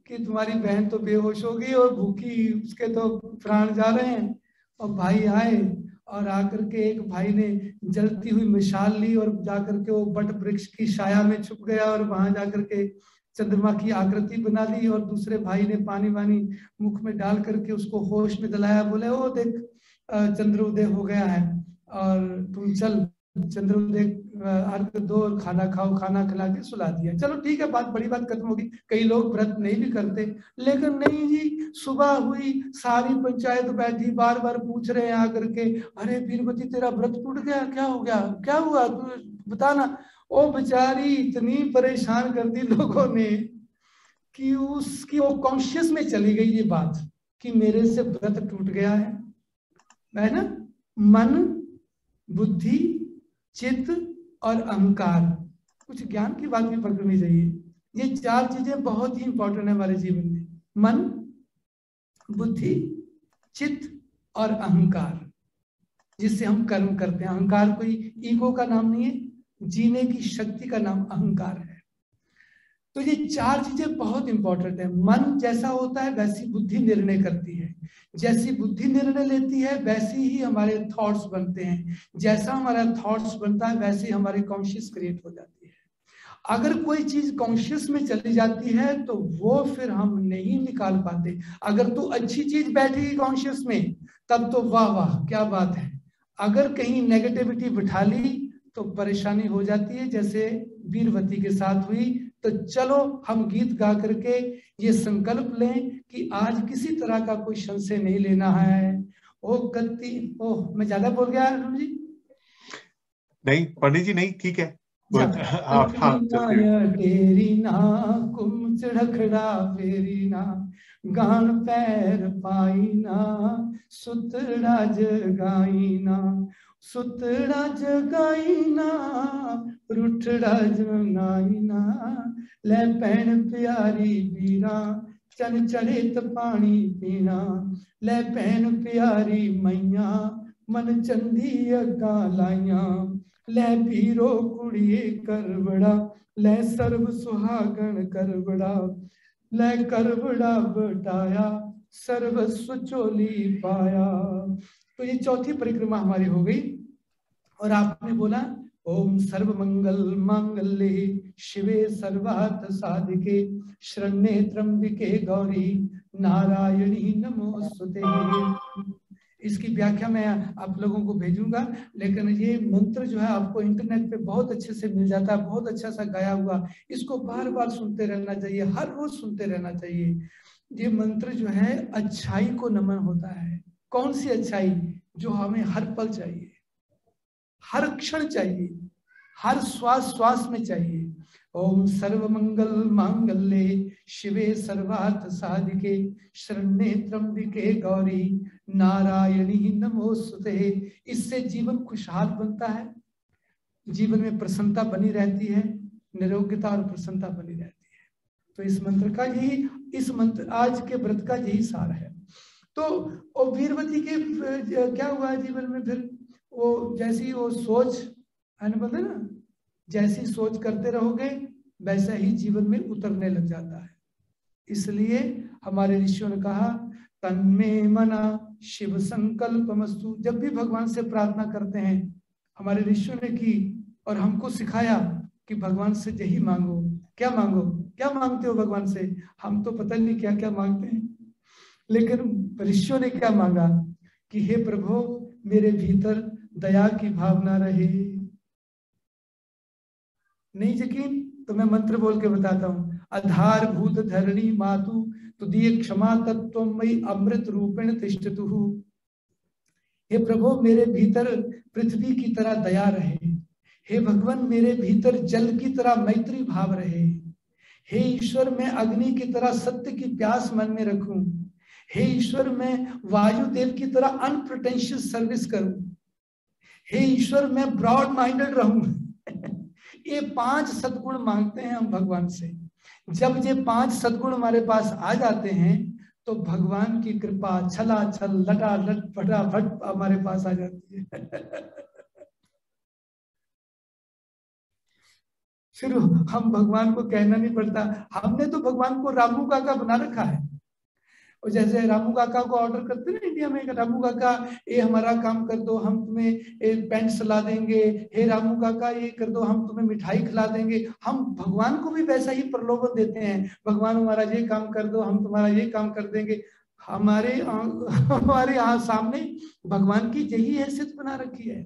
कि तुम्हारी बहन तो बेहोश हो गई और भूखी, उसके तो प्राण जा रहे हैं। और भाई आए, और आकर के एक भाई ने जलती हुई मिसाल ली और जाकर के वो बट वृक्ष की छाया में छुप गया, और वहां जाकर के चंद्रमा की आकृति बना ली। और दूसरे भाई ने पानी वानी मुख में डाल करके उसको होश में दिलाया, बोले ओ देख चंद्रोदय हो गया है, और तुम चल चंद्रोदय अर्घ दो और खाना खाओ। खाना खिला के सुला दिया। चलो ठीक है, बात बड़ी बात खत्म होगी। कई लोग व्रत नहीं भी करते, लेकिन नहीं जी, सुबह हुई, सारी पंचायत बैठी, बार बार पूछ रहे हैं आकर के, अरे बीरबती तेरा व्रत टूट गया, क्या हो गया, क्या हुआ, तू बताना। ओ बेचारी इतनी परेशान कर दी लोगों ने कि उसकी वो कॉन्शियस में चली गई ये बात कि मेरे से व्रत टूट गया है ना। मन, बुद्धि, चित्त और अहंकार, कुछ ज्ञान की बात भी पकड़नी चाहिए। ये चार चीजें बहुत ही इंपॉर्टेंट है हमारे जीवन में। मन, बुद्धि, चित्त और अहंकार, जिससे हम कर्म करते हैं। अहंकार कोई ईगो का नाम नहीं है, जीने की शक्ति का नाम अहंकार है। तो ये चार चीजें बहुत इंपॉर्टेंट है। मन जैसा होता है वैसी बुद्धि निर्णय करती है, जैसी बुद्धि निर्णय लेती है वैसी ही हमारे थॉट्स बनते हैं, जैसा हमारा थॉट्स बनता है वैसे ही हमारी कॉन्शियस क्रिएट हो जाती है। अगर कोई चीज कॉन्शियस में चली जाती है तो वो फिर हम नहीं निकाल पाते। अगर तो अच्छी चीज बैठेगी कॉन्शियस में तब तो वाह वाह क्या बात है, अगर कहीं नेगेटिविटी बिठा ली तो परेशानी हो जाती है, जैसे बीरबती के साथ हुई। तो चलो हम गीत गा करके ये संकल्प लें कि आज किसी तरह का कोई संशय नहीं लेना है। मैं ज्यादा बोल गया अर्जुन जी? नहीं पंडित जी, नहीं, ठीक है। तेरी ना कुम चढ़खड़ा फेरी ना, गान पैर पाई ना, सुतड़ा जगाई ना, सुतड़ा जगाई ना, रुठड़ा जनाई ना, ले भैन प्यारी बीरा, चन चढ़े त पानी पीना, ले भैन प्यारी मैया, मन चंदी अगा लाइया, ले पीरो कुड़िए करबड़ा, ले सर्व सुहागण करबड़ा, ले करबड़ा बटाया, सर्वस्व चोली पाया। तो ये चौथी परिक्रमा हमारी हो गई। और आपने बोला ओम सर्व मंगल मांगल्ये शिवे सर्वार्थ साधिके शरण्ये त्र्यंबिके गौरी नारायणी नमोस्तुते। इसकी व्याख्या मैं आप लोगों को भेजूंगा, लेकिन ये मंत्र जो है आपको इंटरनेट पे बहुत अच्छे से मिल जाता है, बहुत अच्छा सा गाया हुआ। इसको बार बार सुनते रहना चाहिए, हर रोज सुनते रहना चाहिए। ये मंत्र जो है अच्छाई को नमन होता है। कौन सी अच्छाई? जो हमें हर पल चाहिए, हर क्षण चाहिए, हर श्वास श्वास में चाहिए। ओम सर्व मंगल मांगल्ये शिवे सर्वार्थ साधिके शरण्ये त्र्यंबिके गौरी नारायणी नमोस्तुते। इससे जीवन खुशहाल बनता है, जीवन में प्रसन्नता बनी रहती है, निरोग्यता और प्रसन्नता बनी रहती है। तो इस मंत्र का यही, इस मंत्र आज के व्रत का यही सार है। तो वीरवती के क्या हुआ जीवन में? फिर वो जैसी वो सोच है ना, बोलते ना, जैसी सोच करते रहोगे वैसा ही जीवन में उतरने लग जाता है। इसलिए हमारे ऋषियों ने कहा तन्मे मना शिव संकल्पमस्तु। जब भी भगवान से प्रार्थना करते हैं, हमारे ऋषियों ने की और हमको सिखाया कि भगवान से यही मांगो। क्या मांगो? क्या मांगते हो भगवान से? हम तो पता नहीं क्या क्या मांगते हैं, लेकिन ऋषियों ने क्या मांगा कि हे प्रभु मेरे भीतर दया की भावना रहे। नहीं यकीन तो मैं मंत्र बोल के बताता हूँ। आधारभूत धरणी मातु तुदीय क्षमा तत्वमयि अमृत रूपेण तिष्ठतु। हे प्रभु मेरे भीतर पृथ्वी की तरह दया रहे। हे भगवान मेरे भीतर जल की तरह मैत्री भाव रहे। हे ईश्वर मैं अग्नि की तरह सत्य की प्यास मन में रखूं। हे ईश्वर मैं वायुदेव की तरह अनप्रिटेंशियस सर्विस करूं। हे ईश्वर मैं ब्रॉड माइंडेड रहूं। ये 5 सद्गुण मांगते हैं हम भगवान से। जब ये 5 सद्गुण हमारे पास आ जाते हैं तो भगवान की कृपा छलाछल लटालट फटाफट हमारे पास आ जाती है। फिर हम भगवान को कहना नहीं पड़ता। हमने तो भगवान को रामू काका बना रखा है। और जैसे रामू काका को ऑर्डर करते ना इंडिया में, रामू काका ये हमारा काम कर दो, हम तुम्हें एक पेंट ला देंगे। हे रामू काका ये कर दो, हम तुम्हें मिठाई खिला देंगे। हम भगवान को भी वैसा ही प्रलोभन देते हैं, भगवान हमारा ये काम कर दो, हम तुम्हारा ये काम कर देंगे। हमारे यहाँ सामने भगवान की यही हैसियत बना रखी है।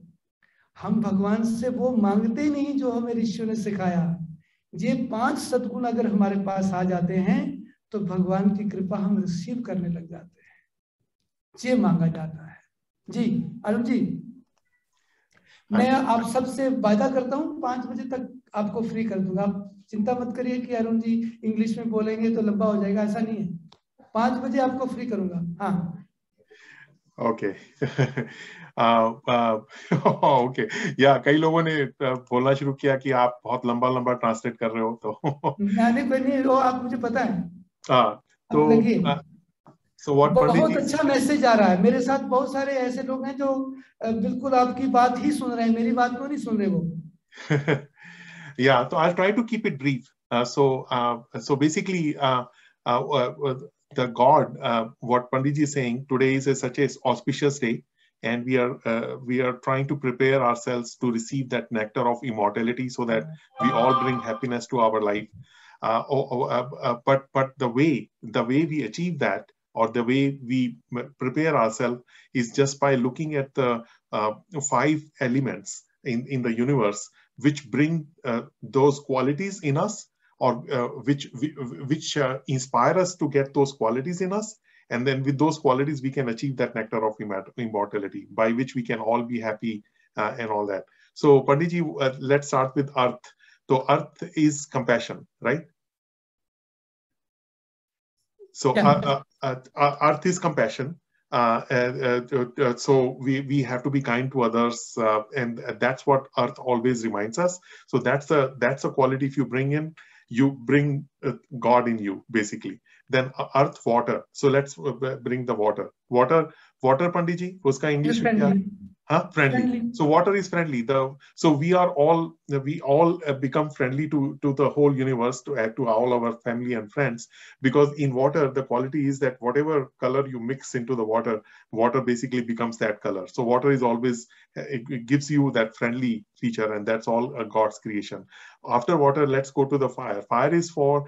हम भगवान से वो मांगते नहीं जो हमें ऋषियों ने सिखाया। ये 5 सद्गुण अगर हमारे पास आ जाते हैं तो भगवान की कृपा हम रिसीव करने लग जाते हैं। ये मांगा जाता है। जी अरुण जी, मैं आप सबसे वादा करता हूँ 5 बजे तक आपको फ्री कर दूंगा। आप चिंता मत करिए कि अरुण जी इंग्लिश में बोलेंगे तो लंबा हो जाएगा, ऐसा नहीं है। 5 बजे आपको फ्री करूंगा। हाँ ओके। ओके या कई लोगों ने बोलना शुरू किया कि आप बहुत लंबा लंबा ट्रांसलेट कर रहे हो, तो नहीं कोई नहीं, वो आप मुझे पता है। हाँ तो बहुत अच्छा मैसेज आ रहा है। मेरे साथ बहुत सारे ऐसे लोग हैं जो बिल्कुल आपकी बात ही सुन रहे हैं, मेरी बात को नहीं सुन रहे वो। Yeah, so I'll try to keep it brief. So basically, the God, what Pandit ji is saying today is such an auspicious day, and we are trying to prepare ourselves to receive that nectar of immortality, so that we all bring happiness to our life. But the way we achieve that, or the way we prepare ourselves, is just by looking at the 5 elements in the universe, which bring those qualities in us, or which inspire us to get those qualities in us, and then with those qualities we can achieve that nectar of immortality, by which we can all be happy and all that. So Pandit ji, let's start with Earth. So Earth is compassion, right? So yeah. Earth is compassion. So we have to be kind to others, and that's what Earth always reminds us. So that's a quality. If you bring God in you, basically. Then Earth, water. So let's bring the water. Water, Pandit ji, uska English friendly. Friendly. So water is friendly. So we all become friendly to the whole universe, to add to all our family and friends, because in water the quality is that whatever color you mix into the water basically becomes that color. So water is always, it gives you that friendly feature, and that's all God's creation. After water, let's go to the fire. Fire is for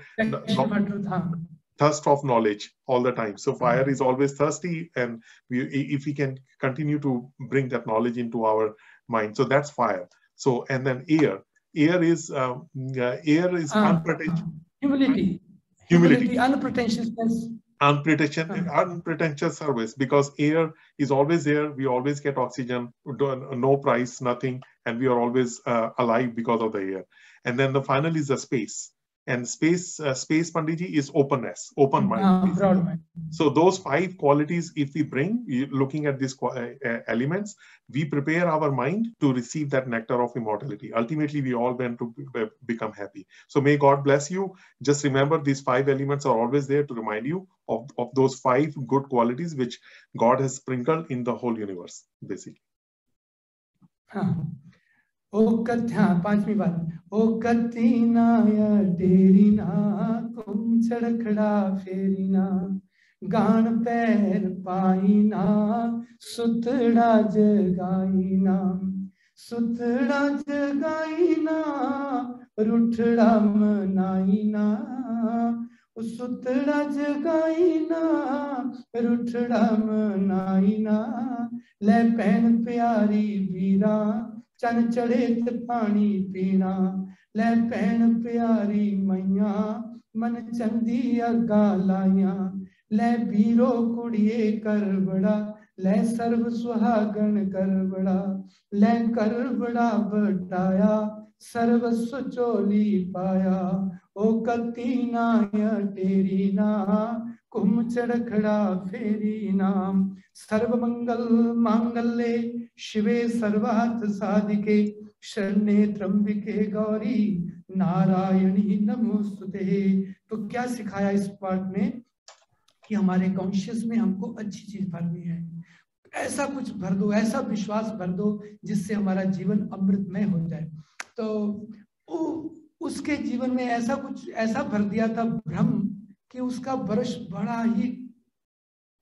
thirst of knowledge all the time. So fire is always thirsty, and if we can continue to bring that knowledge into our mind, so that's fire. So, and then air is unpretentious. Humility, unpretentiousness. Unpretentious service, because air is always there. We always get oxygen, no price, nothing, and we are always alive because of the air. And then the final is the space. And space, Pandit ji, is openness, open mind. Broad mind. So those 5 qualities, if we bring, looking at these elements, we prepare our mind to receive that nectar of immortality. Ultimately, we all want to become happy. So may God bless you. Just remember, these 5 elements are always there to remind you of those 5 good qualities which God has sprinkled in the whole universe, basically. ओ कथ्या 5वीं बात, ओ कथी ना या तेरी ना तुम छड़खड़ा फेरी ना गान पैर पाईना सुतड़ा जगाईना सुतड़ा जगाईना रुठड़ा मनाईना सुतड़ा जगाईना रुठड़ा मनाईना ले भैन प्यारी वीरा चन चढ़े ते पानी पीना ले भैन प्यारी मैया मन चंदी अगा लाया ले बीरो कुड़िए कर बड़ा ले सर्व सुहागन कर बड़ा ले कर बड़ा बटाया सर्वस्व चोली पाया ओ कती नाया तेरी ना कुम चढ़खड़ा फेरी नाम सर्व मंगल मांगल्ये शिवे सर्वार्थ साधिके शरण्ये त्र्यंबिके गौरी नारायणी नमोस्तुते। तो क्या सिखाया इस पाठ में कि हमारे कॉन्शियस में हमको अच्छी चीज भरनी है, ऐसा कुछ भर दो, ऐसा विश्वास भर दो जिससे हमारा जीवन अमृतमय हो जाए। तो उसके जीवन में ऐसा कुछ ऐसा भर दिया था भ्रम कि उसका वर्ष बड़ा ही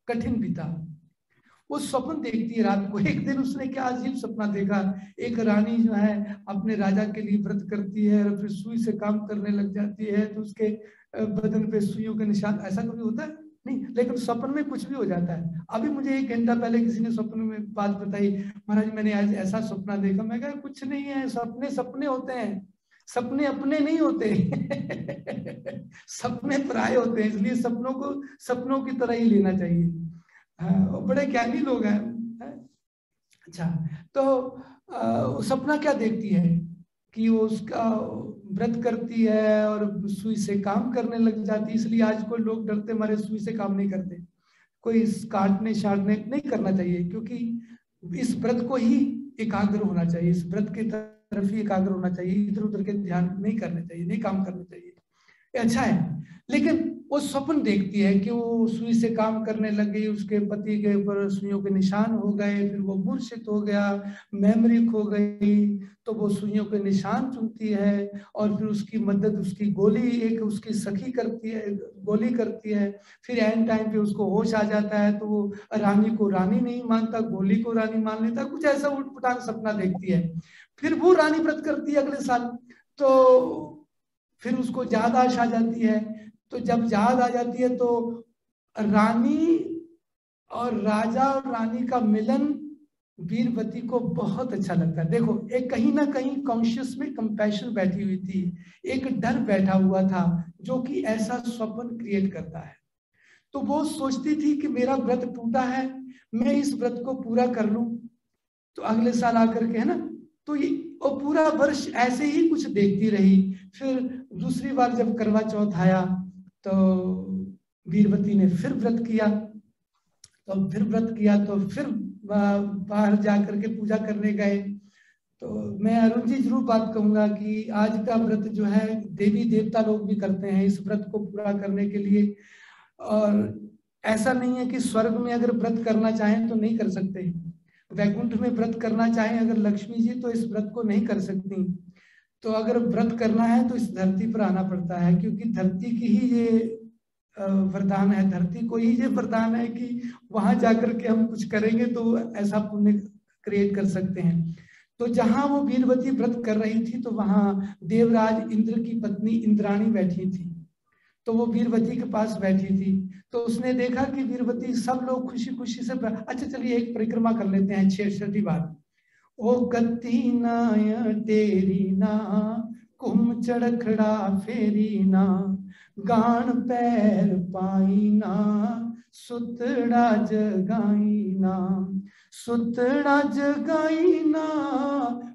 कठिन बीता। वो स्वप्न देखती है रात को। एक दिन उसने क्या अजीब सपना देखा, एक रानी जो है अपने राजा के लिए व्रत करती है और फिर सुई से काम करने लग जाती है, तो उसके बदन पे सुइयों के निशान। ऐसा कभी होता है नहीं, लेकिन स्वप्न में कुछ भी हो जाता है। अभी मुझे 1 घंटा पहले किसी ने स्वप्न में बात बताई, महाराज मैंने आज ऐसा सपना देखा। मैं कहा कुछ नहीं है, सपने सपने होते हैं, सपने अपने नहीं होते सपने पराये होते हैं, इसलिए सपनों को सपनों की तरह ही लेना चाहिए। बड़े ज्ञानी लोग हैं। अच्छा, तो सपना क्या देखती है कि वो उसका व्रत करती है और सुई से काम करने लग जाती है। इसलिए आज कोई लोग डरते मारे सुई से काम नहीं करते, कोई काटने छाटने नहीं करना चाहिए, क्योंकि इस व्रत को ही एकाग्र होना चाहिए, इस व्रत की तरफ ही एकाग्र होना चाहिए, इधर उधर के ध्यान नहीं करने चाहिए, नहीं काम करना चाहिए। ये अच्छा है। लेकिन वो स्वप्न देखती है कि वो सुई से काम करने लग गई, उसके पति के ऊपर सुइयों के निशान हो गए, फिर वो मूर्छित हो गया, मेमोरी खो गई, तो वो सुइयों के निशान चुनती है और फिर उसकी मदद उसकी गोली, एक उसकी सखी करती है, गोली करती है। फिर एंड टाइम पे उसको होश आ जाता है, तो वो रानी को रानी नहीं मानता, गोली को रानी मान लेता। कुछ ऐसा उटपटांग सपना देखती है। फिर वो रानी व्रत करती है अगले साल, तो फिर उसको याद आ जाती है। तो जब याद आ जाती है तो रानी और राजा और रानी का मिलन वीरवती को बहुत अच्छा लगता है। देखो, एक कहीं ना कहीं कॉन्शियस में कंपैशन बैठी हुई थी, एक डर बैठा हुआ था जो कि ऐसा स्वप्न क्रिएट करता है। तो वो सोचती थी कि मेरा व्रत टूटा है, मैं इस व्रत को पूरा कर लूं तो अगले साल आकर के, है ना। तो ये वो पूरा वर्ष ऐसे ही कुछ देखती रही। फिर दूसरी बार जब करवा चौथ आया तो वीरवती ने फिर व्रत किया, तो फिर बाहर जाकर के पूजा करने गए। तो मैं अरुण जी जरूर बात कहूंगा कि आज का व्रत जो है देवी देवता लोग भी करते हैं इस व्रत को पूरा करने के लिए। और ऐसा नहीं है कि स्वर्ग में अगर व्रत करना चाहें तो नहीं कर सकते, वैकुंठ में व्रत करना चाहें अगर लक्ष्मी जी तो इस व्रत को नहीं कर सकती। तो अगर व्रत करना है तो इस धरती पर आना पड़ता है, क्योंकि धरती की ही ये वरदान है, धरती को ही ये वरदान है कि वहां जाकर के हम कुछ करेंगे तो ऐसा पुण्य क्रिएट कर सकते हैं। तो जहां वो वीरवती व्रत कर रही थी तो वहां देवराज इंद्र की पत्नी इंद्राणी बैठी थी। तो वो वीरवती के पास बैठी थी, तो उसने देखा कि वीरवती, सब लोग खुशी खुशी से, अच्छा चलिए एक परिक्रमा कर लेते हैं 66 बार। ओ गति नाया तेरी ना कुम चढ़खड़ा फेरी ना गान पैर पाई ना सुतड़ा जगाई ना सुतड़ा जगाई ना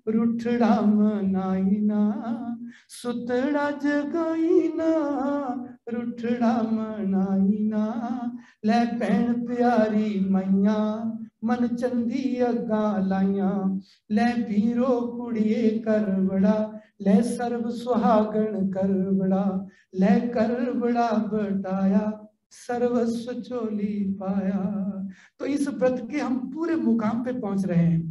रुठड़ा मनाई ना सुतड़ा जगाई ना रुठड़ा मनाई ना ले भैन प्यारी मैया मन चंदी अगा लाइया ले भीरो कुड़िए कर बड़ा ले सर्व सुहागन कर बड़ा ले कर बड़ा बटाया सर्वस्व चोली पाया। तो इस व्रत के हम पूरे मुकाम पे पहुंच रहे हैं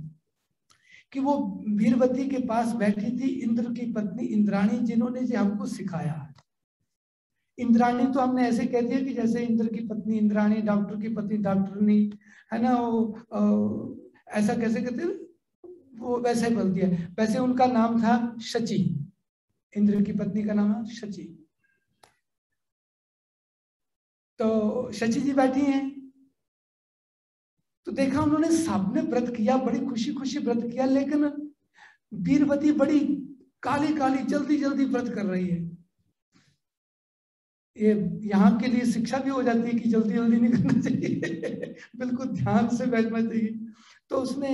कि वो वीरवती के पास बैठी थी इंद्र की पत्नी इंद्राणी, जिन्होंने जो हमको सिखाया इंद्राणी तो हमने ऐसे कह दिया कि जैसे इंद्र की पत्नी इंद्राणी, डॉक्टर की पत्नी डॉक्टरनी, है ना, वो ऐसा कैसे कहते हैं, वो वैसे ही बोल दिया। वैसे उनका नाम था शची, इंद्र की पत्नी का नाम है शची। तो शची जी बैठी हैं, तो देखा उन्होंने सबने व्रत किया, बड़ी खुशी खुशी व्रत किया, लेकिन वीरवती बड़ी काली काली जल्दी जल्दी व्रत कर रही है। ये यहाँ के लिए शिक्षा भी हो जाती है कि जल्दी जल्दी नहीं करना चाहिए बिल्कुल ध्यान से बैठना चाहिए। तो उसने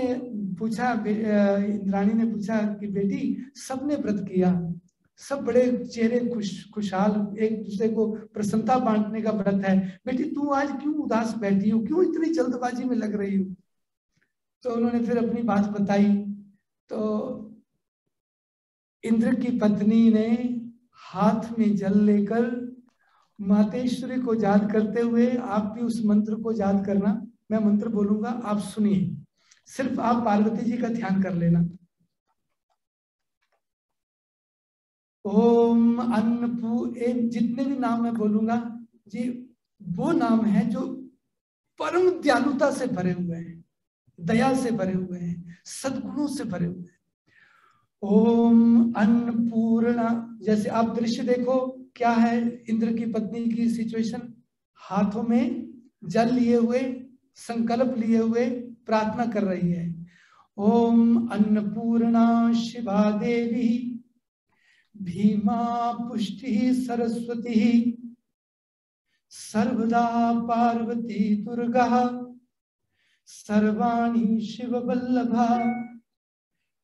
पूछा, इंद्राणी ने पूछा कि बेटी सबने व्रत किया, सब बड़े चेहरे खुशहाल, एक दूसरे को प्रसन्नता बांटने का व्रत है, बेटी तू आज क्यों उदास बैठी हो, क्यों इतनी जल्दबाजी में लग रही हो? तो उन्होंने फिर अपनी बात बताई। तो इंद्र की पत्नी ने हाथ में जल लेकर मातेश्वरी को याद करते हुए, आप भी उस मंत्र को याद करना, मैं मंत्र बोलूंगा आप सुनिए, सिर्फ आप पार्वती जी का ध्यान कर लेना। ओम जितने भी नाम मैं बोलूंगा जी, वो नाम है जो परम दयालुता से भरे हुए हैं, दया से भरे हुए हैं, सद्गुणों से भरे हुए हैं। ओम अन्नपूर्णा, जैसे आप दृश्य देखो, क्या है इंद्र की पत्नी की सिचुएशन, हाथों में जल लिए हुए, संकल्प लिए हुए प्रार्थना कर रही है। ओम अन्नपूर्णा शिवा देवी भीमा पुष्टि सरस्वती सर्वदा पार्वती दुर्गा सर्वाणी शिव वल्लभा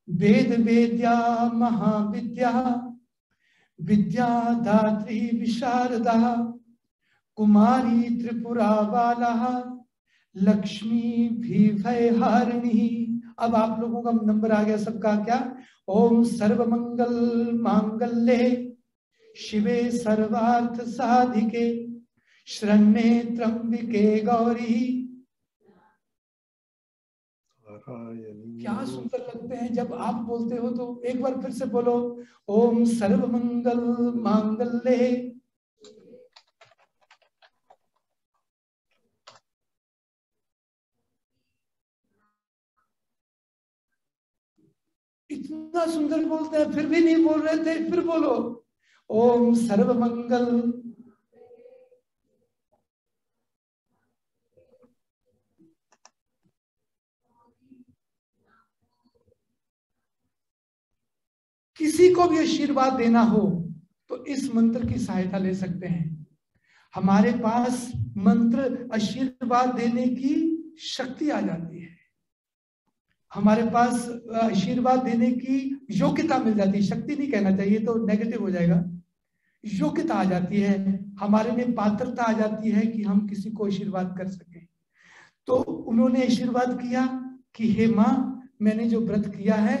वेद वेद्या महाविद्या विद्या दात्री विशारदा कुमारी त्रिपुरा बाला लक्ष्मी भी भयहारिणी। अब आप लोगों का नंबर आ गया सबका, क्या? ओम सर्वमंगल मांगल्ये शिवे सर्वार्थ साधिके शरण्ये त्र्यंबिके गौरी। क्या सुंदर लगते हैं जब आप बोलते हो तो एक बार फिर से बोलो, ओम सर्वमंगल मांगल्ये। इतना सुंदर बोलते हैं, फिर भी नहीं बोल रहे थे, फिर बोलो ओम सर्वमंगल। किसी को भी आशीर्वाद देना हो तो इस मंत्र की सहायता ले सकते हैं। हमारे पास मंत्र आशीर्वाद देने की शक्ति आ जाती है, हमारे पास आशीर्वाद देने की योग्यता मिल जाती है, शक्ति नहीं कहना चाहिए तो नेगेटिव हो जाएगा, योग्यता आ जाती है, हमारे में पात्रता आ जाती है कि हम किसी को आशीर्वाद कर सकें। तो उन्होंने आशीर्वाद किया कि हे माँ, मैंने जो व्रत किया है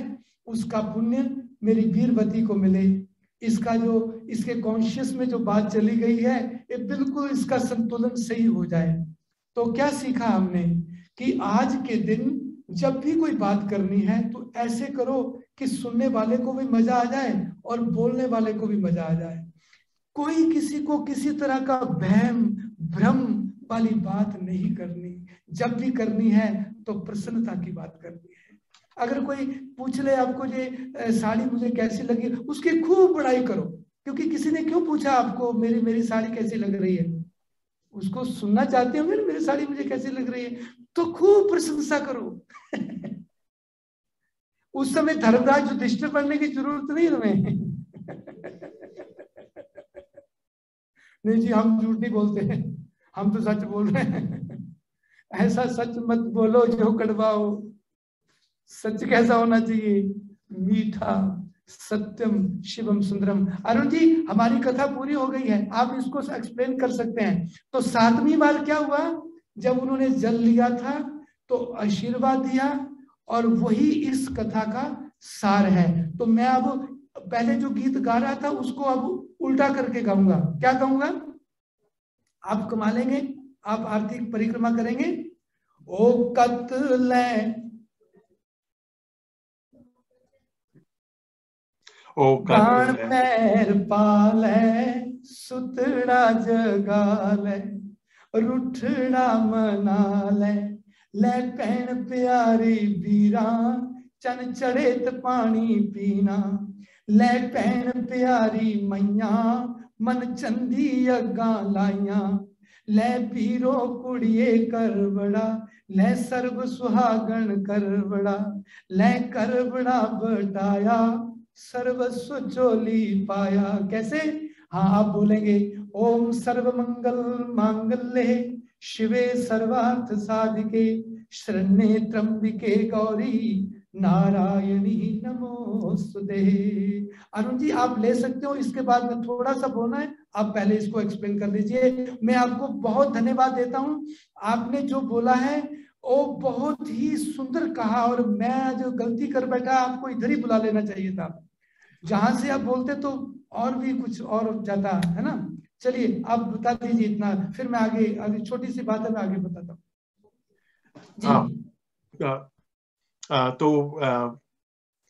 उसका पुण्य मेरी वीरवती को मिले, इसका जो इसके कॉन्शियस में जो बात चली गई है ये बिल्कुल इसका संतुलन सही हो जाए। तो क्या सीखा हमने कि आज के दिन जब भी कोई बात करनी है तो ऐसे करो कि सुनने वाले को भी मजा आ जाए और बोलने वाले को भी मजा आ जाए। कोई किसी को किसी तरह का वहम भ्रम वाली बात नहीं करनी, जब भी करनी है तो प्रसन्नता की बात करनी है। अगर कोई पूछ ले आपको ये साड़ी मुझे कैसी लगी, उसकी खूब बड़ाई करो, क्योंकि किसी ने क्यों पूछा आपको मेरी साड़ी कैसी लग रही है, उसको सुनना चाहते होंगे ना, मेरी साड़ी मुझे कैसी लग रही है, तो खूब प्रशंसा करो उस समय धर्मराज युधिष्ठिर बनने की जरूरत नहीं हमें नहीं जी, हम झूठ नहीं बोलते हैं, हम तो सच बोल रहे हैं ऐसा सच मत बोलो जो कड़वा हो। सच कैसा होना चाहिए? मीठा, सत्यम शिवम सुंदरम। अरुण जी, हमारी कथा पूरी हो गई है, आप इसको एक्सप्लेन कर सकते हैं। तो 7वीं बार क्या हुआ, जब उन्होंने जल लिया था तो आशीर्वाद दिया, और वही इस कथा का सार है। तो मैं अब पहले जो गीत गा रहा था उसको अब उल्टा करके गाऊंगा। क्या गाऊंगा? आप कमा लेंगे, आप आर्थिक परिक्रमा करेंगे। ओ कत्ले, ओ बाण पैर पाले सुतड़ा जगाले रुठड़ा मनाले ले भैन प्यारी बीरा चन चढ़े त पानी पीना ले भैन प्यारी मैया मन चंदी अगा लाइया ले पीरो कुड़िए करवड़ा ले सर्व सुहागण करवड़ा ले करवड़ा बटाया सर्वस्व चोली पाया। कैसे? हाँ आप बोलेंगे ओम सर्वमंगल मांगल्ये शिवे सर्वार्थ साधिके शरण्ये त्र्यंबिके गौरी नारायणी नमोस्तुते। अरुण जी आप ले सकते हो, इसके बाद में थोड़ा सा बोलना है, आप पहले इसको एक्सप्लेन कर लीजिए। मैं आपको बहुत धन्यवाद देता हूँ, आपने जो बोला है वो बहुत ही सुंदर कहा, और मैं जो गलती कर बैठा आपको इधर ही बुला लेना चाहिए था, जहां से आप बोलते तो और भी कुछ और जाता है ना। चलिए आप बता दीजिए इतना, फिर मैं आगे छोटी सी बात है मैं आगे बताता हूँ जी।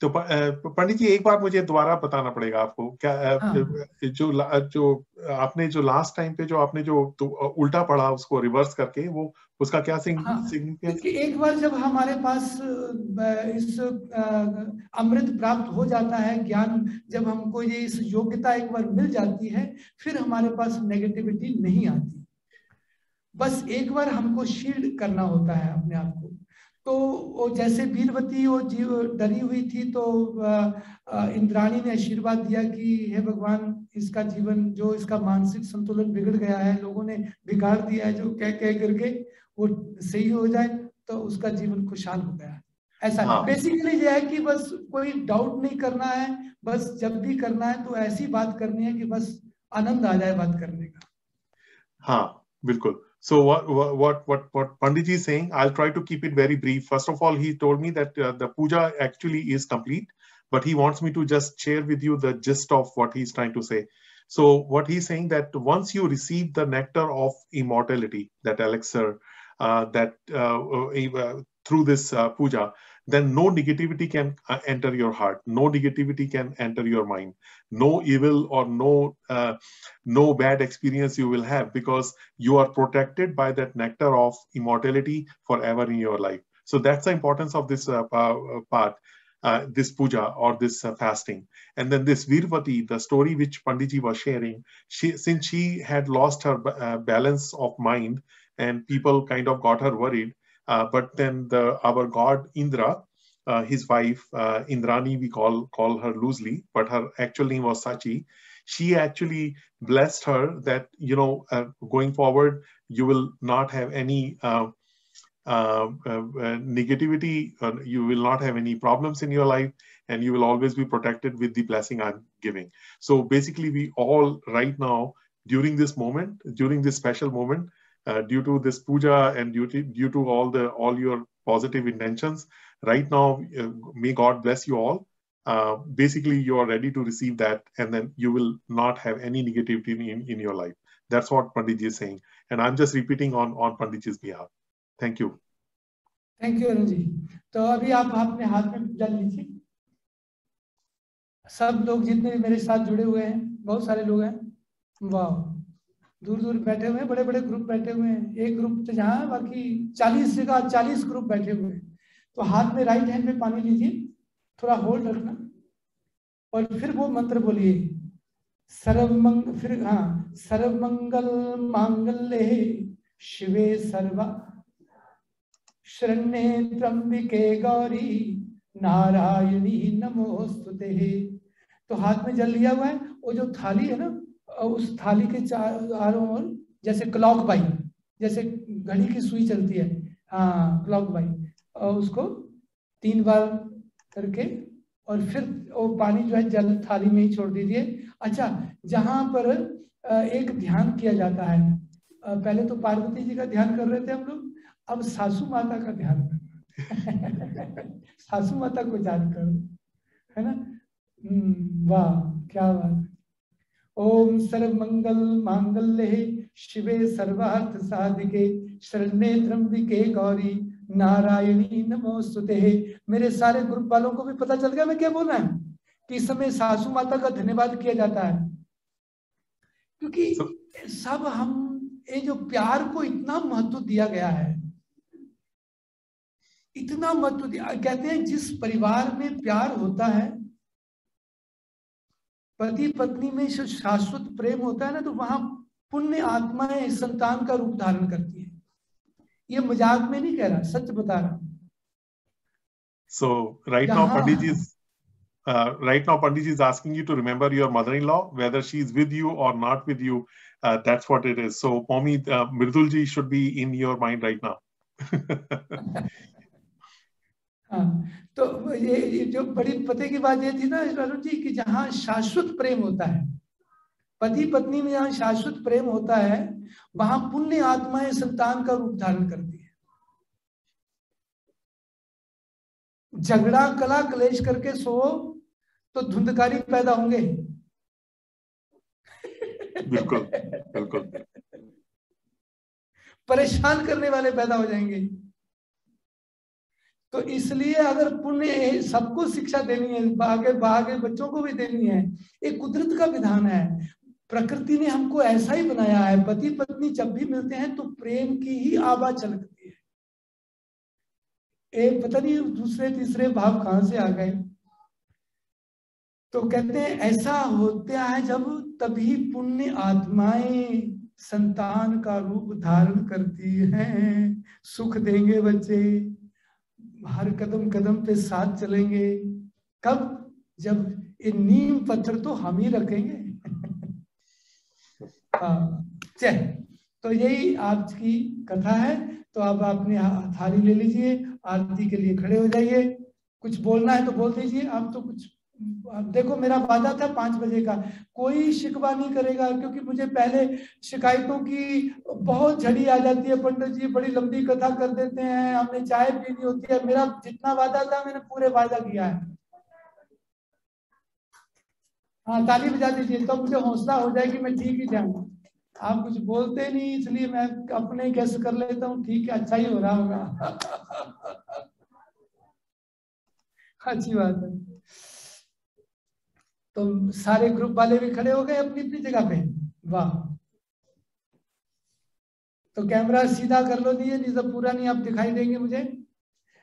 तो पंडित जी एक बार मुझे दोबारा बताना पड़ेगा आपको क्या जो आपने जो लास्ट टाइम पे जो आपने जो उल्टा पढ़ा उसको रिवर्स करके, वो उसका क्या सिग्निफिकेंस? एक बार जब हमारे पास इस अमृत प्राप्त हो जाता है, ज्ञान जब हमको ये इस योग्यता एक बार मिल जाती है, फिर हमारे पास नेगेटिविटी नहीं आती। बस एक बार हमको शील्ड करना होता है अपने आप को। तो वो जैसे वीरवती वो डरी हुई थी, तो इंद्राणी ने आशीर्वाद दिया कि हे भगवान इसका जीवन, जो इसका मानसिक संतुलन बिगड़ गया है, लोगों ने बिगाड़ दिया है, जो कह करके वो सही हो जाए, तो उसका जीवन खुशहाल हो गया। ऐसा बेसिकली ये है कि बस कोई डाउट नहीं करना है, बस जब भी करना है तो ऐसी बात करनी है कि बस आनंद आ जाए बात करने का। हाँ बिल्कुल। So what Panditji is saying, I'll try to keep it very brief. First of all, he told me that the puja actually is complete, but he wants me to just share with you the gist of what he's trying to say. So what he's saying that once you receive the nectar of immortality, that elixir, through this puja, then no negativity can enter your heart. No negativity can enter your mind. No evil or no bad experience you will have, because you are protected by that nectar of immortality forever in your life. So that's the importance of this part, this puja or this fasting. And then this Virvati, the story which Panditji was sharing, since she had lost her balance of mind and people kind of got her worried, but then our god Indra, his wife Indrani, we call her loosely, but her actual name was Sachi. She actually blessed her that, going forward, you will not have any negativity, you will not have any problems in your life, and you will always be protected with the blessing I'm giving. So basically, we all right now, during this moment, during this special moment, due to this puja and due to all your positive intentions, right now, may God bless you all. Basically, you are ready to receive that, and then you will not have any negativity in your life. That's what Panditji is saying, and I'm just repeating on Panditji's behalf. Thank you. Thank you, Arun ji. तो अभी आप अपने हाथ में जल लीजिए। सब लोग जितने भी मेरे साथ जुड़े हुए हैं, बहुत सारे लोग हैं, वाह, दूर दूर बैठे हुए हैं, बड़े बड़े ग्रुप बैठे हुए हैं। एक ग्रुप तो जहाँ, बाकी 40 जगह 40 ग्रुप बैठे हुए हैं। तो हाथ में राइट हैंड में पानी लीजिए, थोड़ा होल्ड रखना, और फिर वो मंत्र बोलिए, सर्वमंगल मांगल्ये शिवे सर्वा शरण्ये त्र्यंबिके गौरी नारायणी नमोस्तुते। तो हाथ में जल लिया हुआ है, वो जो थाली है ना, उस थाली के चारों ओर जैसे क्लॉक बाई, जैसे घड़ी की सुई चलती है, हाँ क्लॉक बाई, और उसको 3 बार करके, और फिर वो पानी जो है जल थाली में ही छोड़ दीजिए। अच्छा, जहां पर एक ध्यान किया जाता है, पहले तो पार्वती जी का ध्यान कर रहे थे हम लोग, अब सासू माता का ध्यान करना सासू माता को याद करो, है ना। वाह, क्या बात। ओम सर्वमंगल मांगल्ये शिवे सर्वार्थ साधिके शरण्ये त्र्यंबिके गौरी नारायणी नमोस्तुते। मेरे सारे ग्रुप वालों को भी पता चल गया मैं क्या बोल रहा हूँ। कि इस समय सासू माता का धन्यवाद किया जाता है, क्योंकि सब हम ये जो प्यार को इतना महत्व दिया गया है, इतना महत्व दिया। कहते हैं जिस परिवार में प्यार होता है, पति पत्नी में जो शाश्वत प्रेम होता है ना, तो वहां पुण्य आत्माएं संतान का रूप धारण करती है। ये मजाक में नहीं कह रहा, सच बता रहा हूं। So right now Pandit ji is asking you to remember your mother-in-law, whether she is with you or not with you. That's what it is. So Mommy, Mridul ji should be in your mind right now. हाँ, तो ये जो बड़ी पते की बात ये थी ना अरुण जी, कि जहाँ शाश्वत प्रेम होता है, पति पत्नी में जहाँ शाश्वत प्रेम होता है, वहां पुण्य आत्माएं संतान का रूप धारण करती है। झगड़ा कला कलेश करके सो तो धुंधकारी पैदा होंगे। बिल्कुल बिल्कुल। परेशान करने वाले पैदा हो जाएंगे। तो इसलिए अगर पुण्य सबको शिक्षा देनी है, आगे बच्चों को भी देनी है, एक कुदरत का विधान है, प्रकृति ने हमको ऐसा ही बनाया है। पति पत्नी जब भी मिलते हैं तो प्रेम की ही आवाज छलकती है। एक पता नहीं दूसरे तीसरे भाव कहां से आ गए। तो कहते हैं ऐसा होता है जब तभी पुण्य आत्माएं संतान का रूप धारण करती हैं, सुख देंगे बच्चे, हर कदम कदम पे साथ चलेंगे। कब? जब ये नींव पत्थर तो हम ही रखेंगे। चल, तो यही आज की कथा है। तो अब आपने थाली ले लीजिए, आरती के लिए खड़े हो जाइए। कुछ बोलना है तो बोल दीजिए। आप तो कुछ, अब देखो मेरा वादा था 5 बजे का, कोई शिकवा नहीं करेगा, क्योंकि मुझे पहले शिकायतों की बहुत झड़ी आ जाती है। पंडित जी बड़ी लंबी कथा कर देते हैं, हमने चाय पीनी होती है। मेरा जितना वादा था मैंने पूरे वादा किया है। हाँ, ताली बजा दीजिए तो मुझे हौसला हो जाए कि मैं ठीक ही जाऊंगा। आप कुछ बोलते नहीं, इसलिए मैं अपने गेस कर लेता हूँ, ठीक है, अच्छा ही हो रहा होगा। अच्छी बात है। तो सारे ग्रुप वाले भी खड़े हो गए अपनी अपनी जगह पे। वाह, तो कैमरा सीधा कर लो दिए, नहीं तो पूरा नहीं आप दिखाई देंगे मुझे।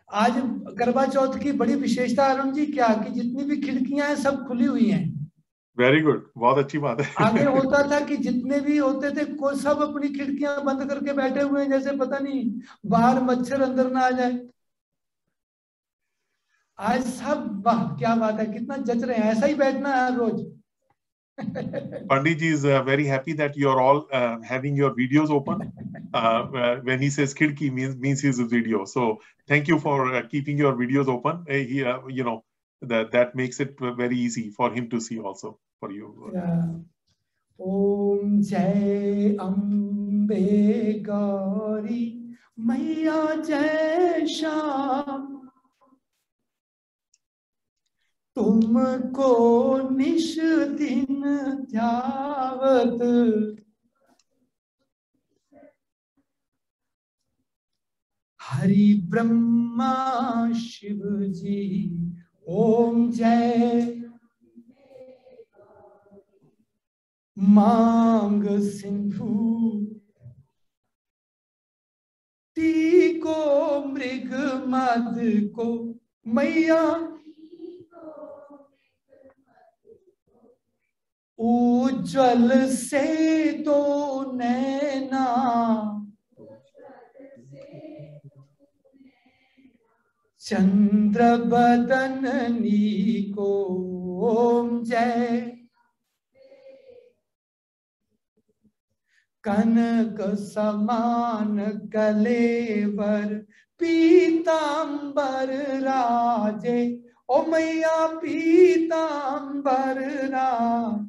आज करवा चौथ की बड़ी विशेषता अरुण जी क्या, कि जितनी भी खिड़कियां हैं सब खुली हुई हैं। वेरी गुड, बहुत अच्छी बात है। आगे होता था कि जितने भी होते थे कोई सब अपनी खिड़कियां बंद करके बैठे हुए हैं, जैसे पता नहीं बाहर मच्छर अंदर ना आ जाए। आज सब, वाह क्या बात है, कितना जच रहे हैं। ऐसा ही बैठना है रोज। Pandit ji is very happy that you are all having your videos open. When he says khidki means his video. So thank you for keeping your videos open. You know that makes it very easy for him to see also for you. Om Jai Ambe Gauri Maiya Jai Sham, तुमको निश दिन ध्यावत हरि ब्रह्मा शिव जी। ओम जय मांग सिंधु ती को मृग मद को मैया उज्जवल से तो नैना चंद्र बदननी को। ओम जय कनक समान कलेवर पीतांबर राजे। ओ मैया पीतांबर राज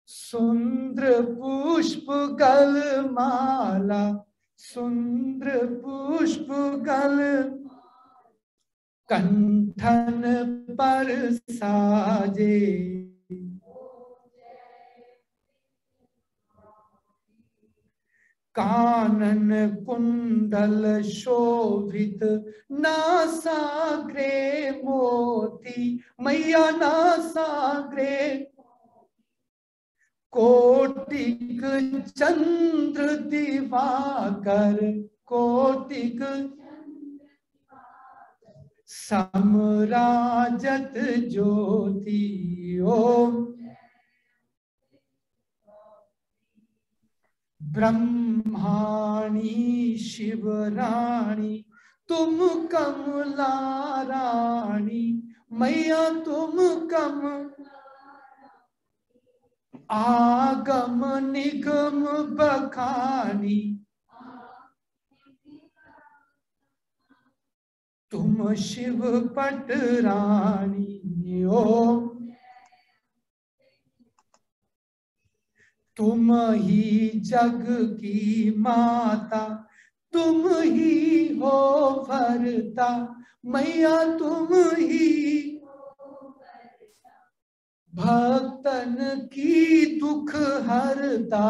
सुंदर पुष्प गल माला, सुंदर पुष्प गल कंठन पर साजे। कानन कुंडल शोभित नासाग्रे मोती। ज्योति मैया ना सागरे कोटिक चंद्र दिवाकर कोटिक समराजत ज्योति ओम ब्रह्माणी शिवराणी तुम कमला रानी मैया तुम कम आगम निगम बखानी तुम शिव पट रानी ओम तुम ही जग की माता तुम ही हो भरता मैया तुम ही भक्तन की दुख हरता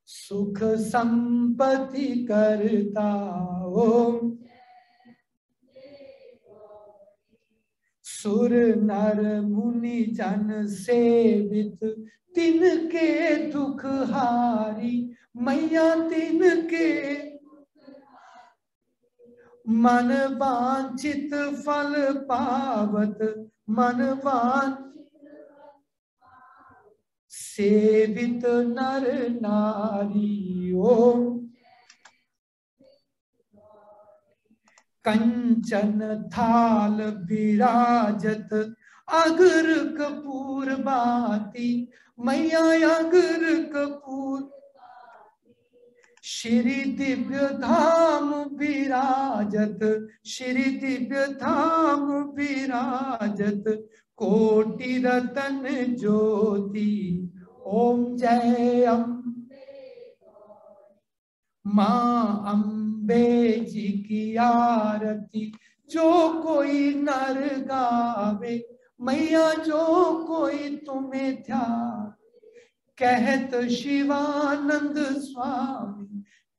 सुख संपत्ति करता ओम सुर नर मुनि जन सेवित तिनके दुख हारी मैया तिनके मन वांछित फल पावत मन सेवित नर नारी ओम कंचन थाल विराजत अगर कपूर बाती मैया अगर कपूर श्री दिव्य धाम विराजत श्री दिव्य धाम विराजत कोटि रतन ज्योति ओम जय माँ अम्बे जी की आरती जो कोई नर गावे मैया जो कोई तुम्हें ध्यान कहत शिवानंद स्वामी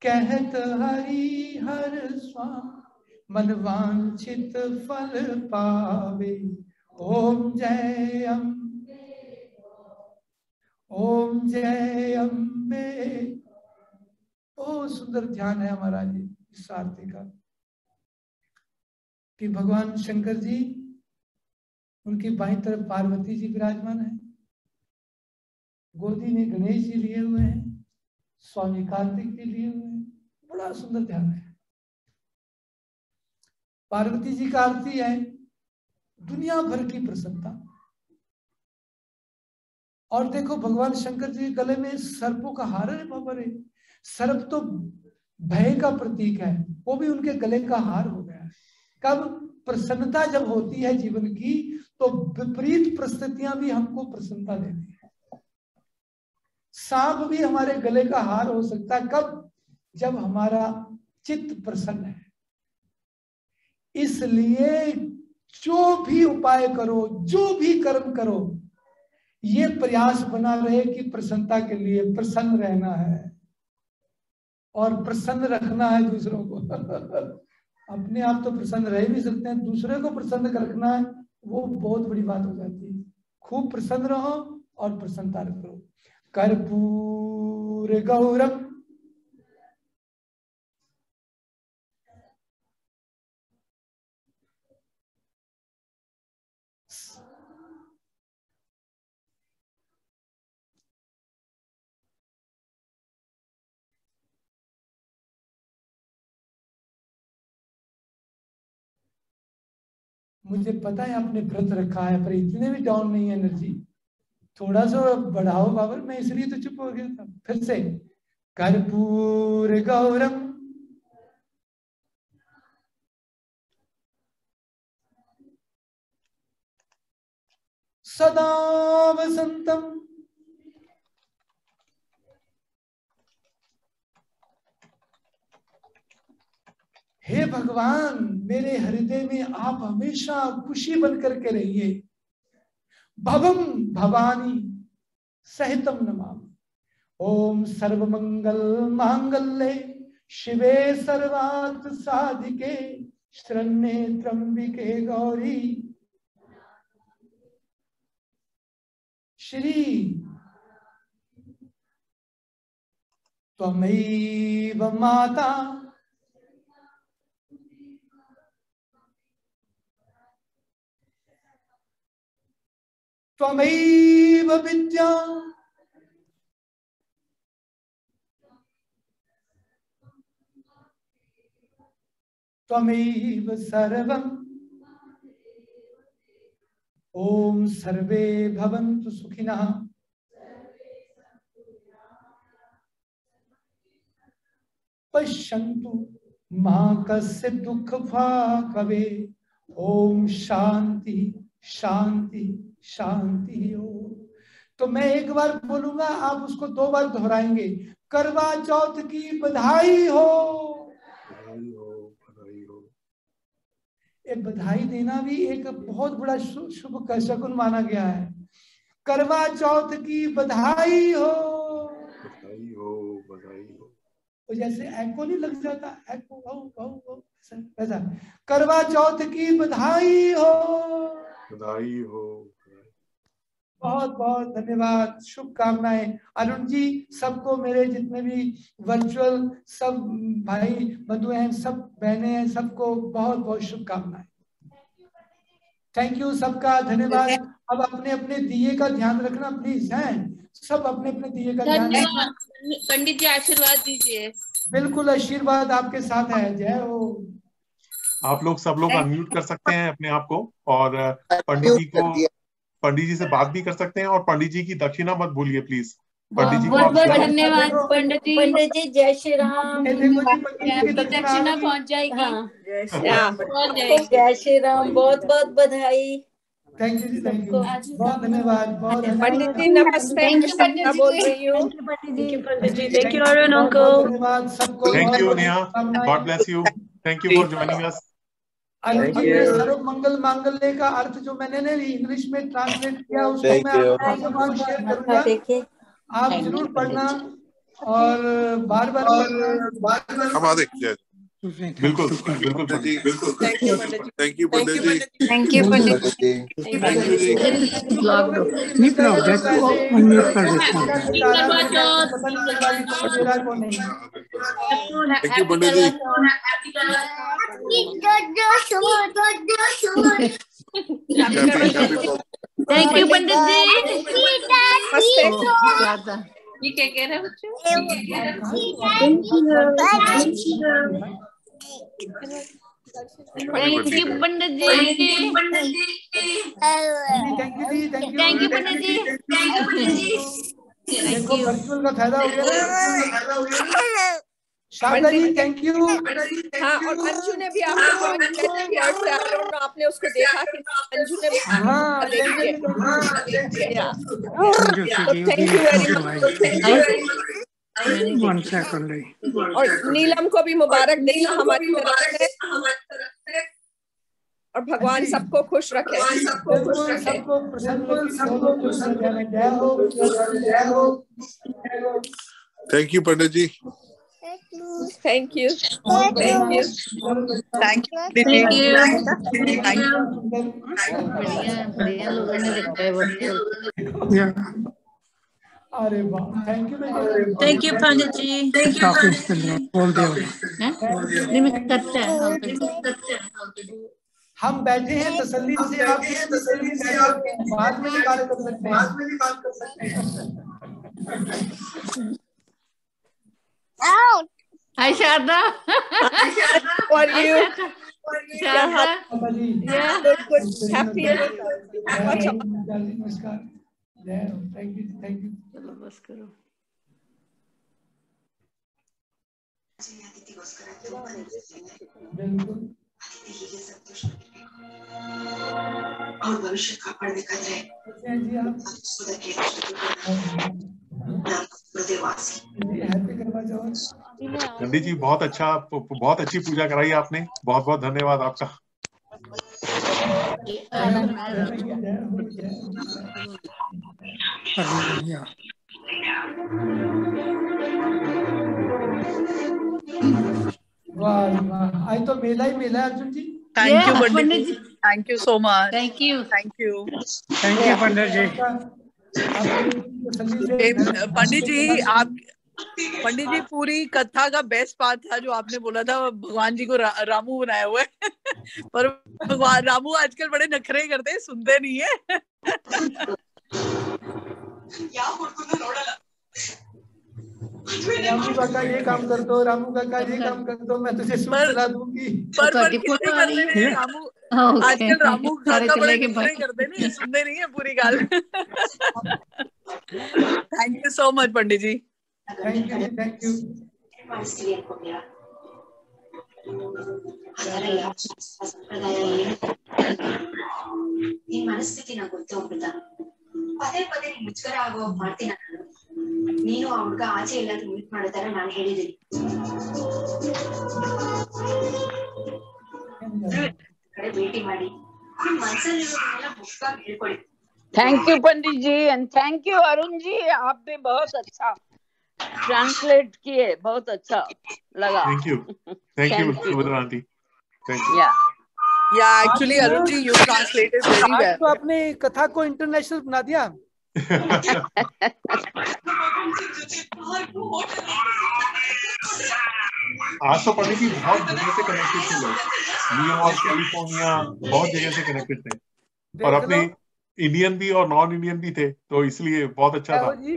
कहत हरि हर स्वामी मन वांछित फल पावे ओम जय अम्बे ओम जय अम्बे। बहुत सुंदर ध्यान है हमारा जी इस आरती का कि भगवान शंकर जी उनकी बाईं तरफ पार्वती जी विराजमान है गोदी में गणेश जी लिए हुए हैं स्वामी कार्तिक जी लिए हुए हैं बड़ा सुंदर ध्यान है। पार्वती जी का आरती है दुनिया भर की प्रसन्नता और देखो भगवान शंकर जी के गले में सर्पों का हार है बाबा रे सर्प तो भय का प्रतीक है वो भी उनके गले का हार हो गया है। कब प्रसन्नता जब होती है जीवन की तो विपरीत परिस्थितियां भी हमको प्रसन्नता देती है। सांप भी हमारे गले का हार हो सकता है कब जब हमारा चित्त प्रसन्न है। इसलिए जो भी उपाय करो जो भी कर्म करो ये प्रयास बना रहे कि प्रसन्नता के लिए प्रसन्न रहना है और प्रसन्न रखना है दूसरों को अपने आप तो प्रसन्न रह भी सकते हैं दूसरे को प्रसन्न रखना है वो बहुत बड़ी बात हो जाती है। खूब प्रसन्न रहो और प्रसन्नता रखो। कर्पूर गौरम मुझे पता है आपने व्रत रखा है पर इतने भी डाउन नहीं है एनर्जी थोड़ा सा बढ़ाओ बाबर मैं इसलिए तो चुप हो गया था। फिर से कर्पूर गौरम सदा वसंतम हे भगवान मेरे हृदय में आप हमेशा खुशी बनकर के रहिए। भवम भवानी सहितम नमामि। ओम सर्वमंगल मांगल्ये शिवे सर्वार्थ साधिके शरण्ये त्र्यंबिके गौरी श्री त्वमेव माता त्वमेव विद्या त्वमेव सर्वम्। ओम सर्वे भवन्तु सुखिनः। पश्यन्तु मा कस्य दुःखभाग् भवेत्। ओम शांति शांति शांति। ओम। तो मैं एक बार बोलूंगा, आप उसको 2 बार दोहराएंगे। करवा चौथ की बधाई हो। ये बधाई देना भी एक बहुत बड़ा शुभ शकुन माना गया है। करवा चौथ की बधाई हो। बधाई हो, बधाई हो। तो जैसे एको नहीं लग जाता, एको वैसा करवा चौथ की बधाई हो। बधाई हो। बहुत बहुत धन्यवाद, शुभकामनाएं। अरुण जी, सबको मेरे जितने भी वर्चुअल सब भाई बंधु हैं, सब बहनें हैं, सबको बहुत बहुत शुभकामनाएं। थैंक यू, सबका धन्यवाद। अब अपने अपने दिए का ध्यान रखना प्लीज, हैं सब अपने अपने दिए का ध्यान रखना। पंडित जी आशीर्वाद दीजिए। बिल्कुल, आशीर्वाद आपके साथ है। जय हो। आप लोग सब लोग अनम्यूट कर सकते हैं अपने आप को, और पंडित जी से बात भी कर सकते हैं। और पंडित जी की दक्षिणा मत भूलिए प्लीज। पंडित जी को बहुत बहुत धन्यवाद पंडित जी। पंडित जी जय श्री राम। दक्षिणा पहुंच जाएगी। हाँ जय श्री राम। बहुत बहुत बधाई। Thank you ji, thank you, बहुत धन्यवाद, बहुत पंडित जी नमस्ते। मैं बोल रही हूँ। Thank you, Arun uncle. धन्यवाद सबको। Thank you Neha, God bless you. Thank you for joining us. Arun ji ने सर्व मंगल मांगल्य का अर्थ जो मैंने ने इंग्लिश में ट्रांसलेट किया, उसको मैं आपके साथ शेयर करूंगा। आप जरूर पढ़ना और बार बार पढ़ना। बिल्कुल बिल्कुल बिल्कुल। Thank you Pandit ji. Thank you Pandit ji. Thank you Pandit ji. Thank you Pandit ji. Thank you Pandit ji. ये क्या कह रहे हैं बच्चों? Thank you Pandit ji. Thank you Pandit ji. देखो वर्चुअल का फायदा हो गया। Sharda ji thank you. हाँ, और अंजू ने भी आपको ज्वाइन किया। आपने उसको देखा कि अंजू ने भी थैंक यू वेरी मच। और नीलम को भी मुबारक देना हमारी तरफ से। और भगवान सबको खुश रखे। सबको प्रसन्न। जय हो। Thank you Pandit ji. Thank you. बढ़िया लोगों ने रखा है वर्चुअल। अरे वाह, thank you. Thank you Pandit ji. नहीं मैं करते हैं। हम बैठे हैं तसल्ली से, आप बाद में भी बात कर सकते हैं। हाय शारदा। और यू शारदा। नमस्कार। Thank you, thank you. चलो बस करो। बिल्कुल। और भविष्य कापड़ने का है जी आप पंडित जी बहुत अच्छी पूजा कराई आपने। बहुत बहुत धन्यवाद आपका। वाह जी वाह, आज तो मेला ही मेला है अर्जुन जी। थैंक यू पंडित पंडित जी, जी, thank you so much, thank you. Thank you. Thank you Pandit ji. आपने तसल्ली से पंडित जी, आप पंडित जी पूरी कथा का बेस्ट पार्ट था जो आपने बोला था भगवान जी को रामू बनाया हुआ है पर भगवान रामू आजकल बड़े नखरे करते हैं, सुनते नहीं है। रामू काका ये काम कर दो, रामू काका ये काम कर दो, मैं तुझे सूट दिला दूंगी। पर कितने करते हैं रामू आजकल, रामू काका बड़े नखरे करते नहीं, सुनते नहीं है पूरी गाल। Thank you so much Pandit ji. Thank you thank you. మనసుకి లేకపోయా ಅದರ ಯಾವ ಸಂಪ್ರದಾಯ ಏನು ನಿನ್ ಮನಸ್ಥಿತಿ ನಂಗೆ ಗೊತ್ತು ಅಮೃತ. ಪದೇ ಪದೇ ನೀನ್ ಮುಚ್ಕರ ಆಗೋ ಮಾಡ್ತೀನಿ ನಾನು. ನೀನು ಆ ಹುಡುಗ ಆಚೆ ಎಲ್ಲಾದ್ರೂ ಮೀಟ್ ಮಾಡೋ ತರ ನಾನು ಹೇಳಿದ್ದೀನಿ. ಕಡೆ ಭೇಟಿ ಮಾಡಿ ನಿಮ್ ಮನಸ್ಸಲ್ಲಿರೋದನ್ನೆಲ್ಲ ಮುಖ್ಯವಾಗಿ ಹೇಳ್ಕೊಳ್ಳಿ. Thank you Pandit ji and thank you Arun ji, आप भी बहुत अच्छा ट्रांसलेट किए, बहुत अच्छा लगा। Thank you Subhadra aunty, thank you. या actually Arun ji you translated very well. तो आपने कथा को इंटरनेशनल बना दिया। आज तो पंडित जी बहुत जगह से कनेक्टेड थे लोग, न्यूयॉर्क, कैलिफोर्निया, बहुत जगह से कनेक्टेड थे और अपने इंडियन भी और नॉन इंडियन भी थे, तो इसलिए बहुत अच्छा था। जी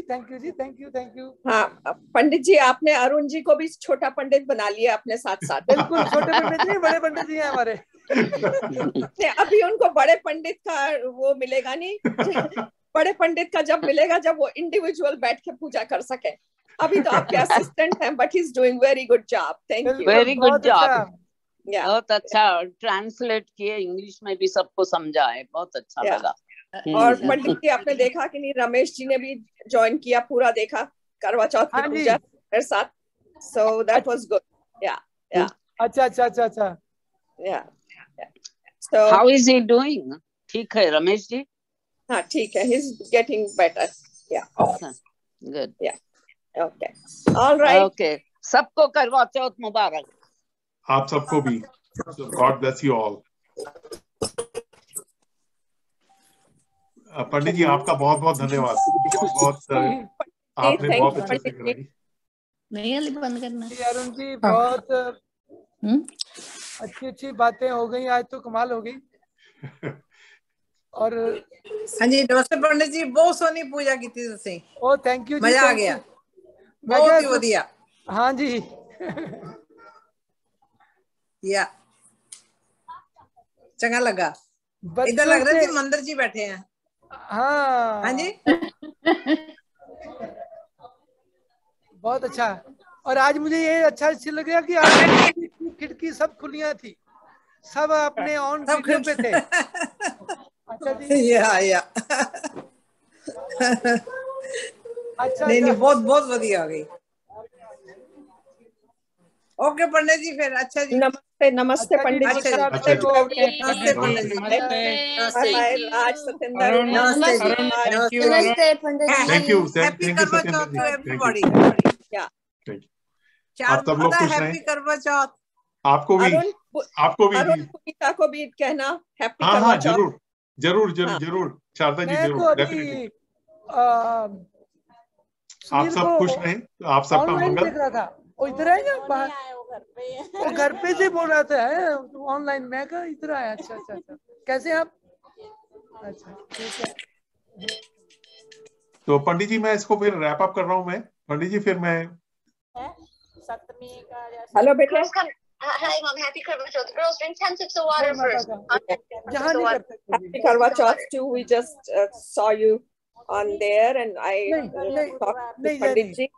thank you ji, thank you thank you. हाँ पंडित जी, आपने अरुण जी को भी छोटा पंडित बना लिया अपने साथ साथ। बिल्कुल, छोटे पंडित नहीं, बड़े पंडित जी हैं हमारे। अभी उनको बड़े पंडित का वो मिलेगा नहीं। बड़े पंडित का जब मिलेगा जब वो इंडिविजुअल बैठ के पूजा कर सके। अभी तो आपके असिस्टेंट हैं, but he is doing very good job. Thank you, very good job, बहुत अच्छा ट्रांसलेट किए, इंग्लिश में भी सबको समझा है, बहुत अच्छा लगा। और पंडित जी आपने देखा कि नहीं, रमेश जी ने भी ज्वाइन किया, पूरा देखा करवा चौथ की पूजा मेरे साथ, सो दैट वाज गुड। या अच्छा अच्छा अच्छा अच्छा। या so how is he doing? ठीक है रमेश जी? हाँ ठीक है, ही इज गेटिंग बेटर। या गुड। या ओके, ऑल राइट। ओके, सबको करवा चौथ मुबारक। आप सबको भी, गॉड ब्लेस यू ऑल। पंडित जी आपका बहुत बहुत धन्यवाद, बहुत आपने बहुत अच्छे से कराई। नहीं अली बंद करना। अरुण जी बहुत अच्छी अच्छी बातें हो गई आज, तो कमाल हो गई। और हाँ जी नमस्ते पंडित जी, बहुत सोनी पूजा की थी तुसी। ओ थैंक यू जी, मजा आ गया, बहुत ही बढ़िया। हाँ जी या चंगा लगा, इधर लग रहा है मंदिर जी बैठे हैं। हाँ हाँ जी बहुत अच्छा। और आज मुझे ये अच्छा लग रहा कि आज खिड़की सब खुलियां थी, सब अपने ऑन वीडियो पे थे। अच्छा जी, या अच्छा नहीं बहुत बहुत बढ़िया हो गई। ओके पंडित जी फिर, अच्छा जी नमस्ते नमस्ते पंडित जी, नमस्ते पंडित जी, राज सत्येंद्र, नमस्ते पंडित जी, थैंक यू, हैप्पी करवा चौथ टू एवरीबॉडी। आप सब लोग खुश रहें। हैप्पी करवा चौथ। आपको भी, आपको भी, अरुण पुनीता को भी कहना हैप्पी हाँ करवा हाँ चौथ। जरूर जरूर जरूर जरूर, शारदा जी जरूर, डेफिनेटली। आप सब खुश रहें, आप सबका मंगल। देख रहा था वो इधर है क्या बाहर, वो घर पे से बोल रहा था ऑनलाइन, मैं कहा इधर आया। अच्छा अच्छा अच्छा, कैसे आप? अच्छा ठीक है। तो पंडित जी मैं इसको फिर रैप अप कर रहा हूँ मैं, पंडित जी फिर मैं सप्तमी का हेलो बेटे, Hi mom, happy Karwa Chauth. Girls, drink 10 sips of water first. Happy Karwa Chauth too. We just saw you on there, and I talked to Pandit ji.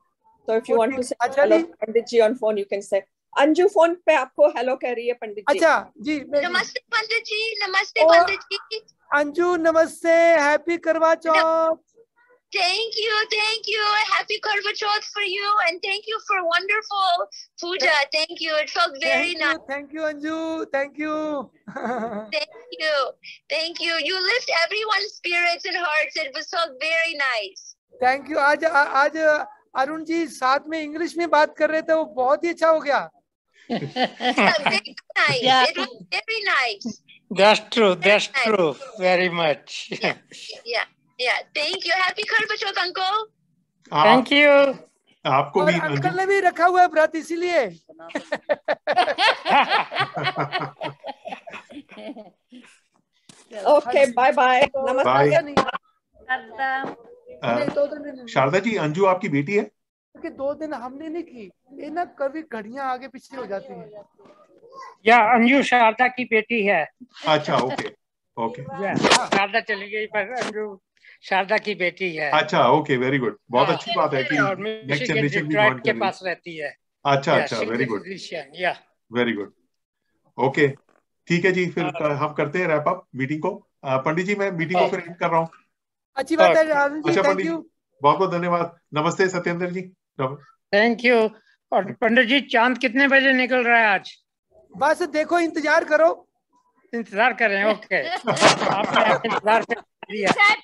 So if you want to say hello to Pandit ji on phone, you can say. Anju phone पे आपको hello कह रही है पंडित जी। अच्छा जी, नमस्ते पंडित जी, नमस्ते पंडित जी। अंजू नमस्ते, happy करवा चौथ। Thank you. Happy Karwa Chauth for you, and thank you for wonderful puja. Thank you. It felt very nice. Thank you, Anju. Thank you. Thank you. You lift everyone's spirits and hearts. It was felt very nice. Thank you. आज अरुण जी साथ में English में बात कर रहे थे, वो बहुत ही अच्छा हो गया। Very nice. Yeah. It was very nice. That's true. That's Very nice. true. Very much. Yeah. Thank you. Happy Karva Chauth, uncle. Thank you. आपको और भी अंकल ने भी रखा हुआ है व्रत इसीलिए। Okay, bye bye. Bye. नहीं, शारदा जी, अंजू आपकी बेटी है? कि 2 दिन हमने नहीं की, ये ना कभी घड़ियां आगे पीछे हो जाती हैं। या अंजू शारदा की बेटी है। अच्छा, ओके ओके। शारदा चली गई पर अंजू शारदा की बेटी है। अच्छा, ओके, वेरी गुड। बहुत अच्छी बात है कि नेक्स्ट जनरेशन भी ज्वाइन के कर पास रहती है। अच्छा अच्छा, very good, very good. Okay, ठीक है जी, फिर हम करते हैं रैप अप मीटिंग को। पंडित जी, मैं मीटिंग को फिर एंड कर रहा हूँ। अच्छी बात है आनंद जी, अच्छा थैंक पंडित जी, यू। बहुत बहुत धन्यवाद। नमस्ते सत्येंद्र जी। Thank you. और पंडित जी, चांद कितने बजे निकल रहा है आज? बस देखो, इंतजार करो। इंतजार करें, ओके। आपने इंतजार कर दिया। चाय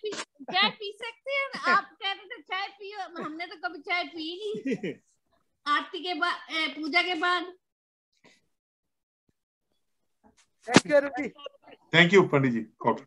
पी सकते हैं? आप कह रहे थे चाय पियो, हमने तो कभी चाय पी नहीं। आरती के बाद, पूजा के बाद। Thank you Arun ji. Thank you Pandit ji. Okay.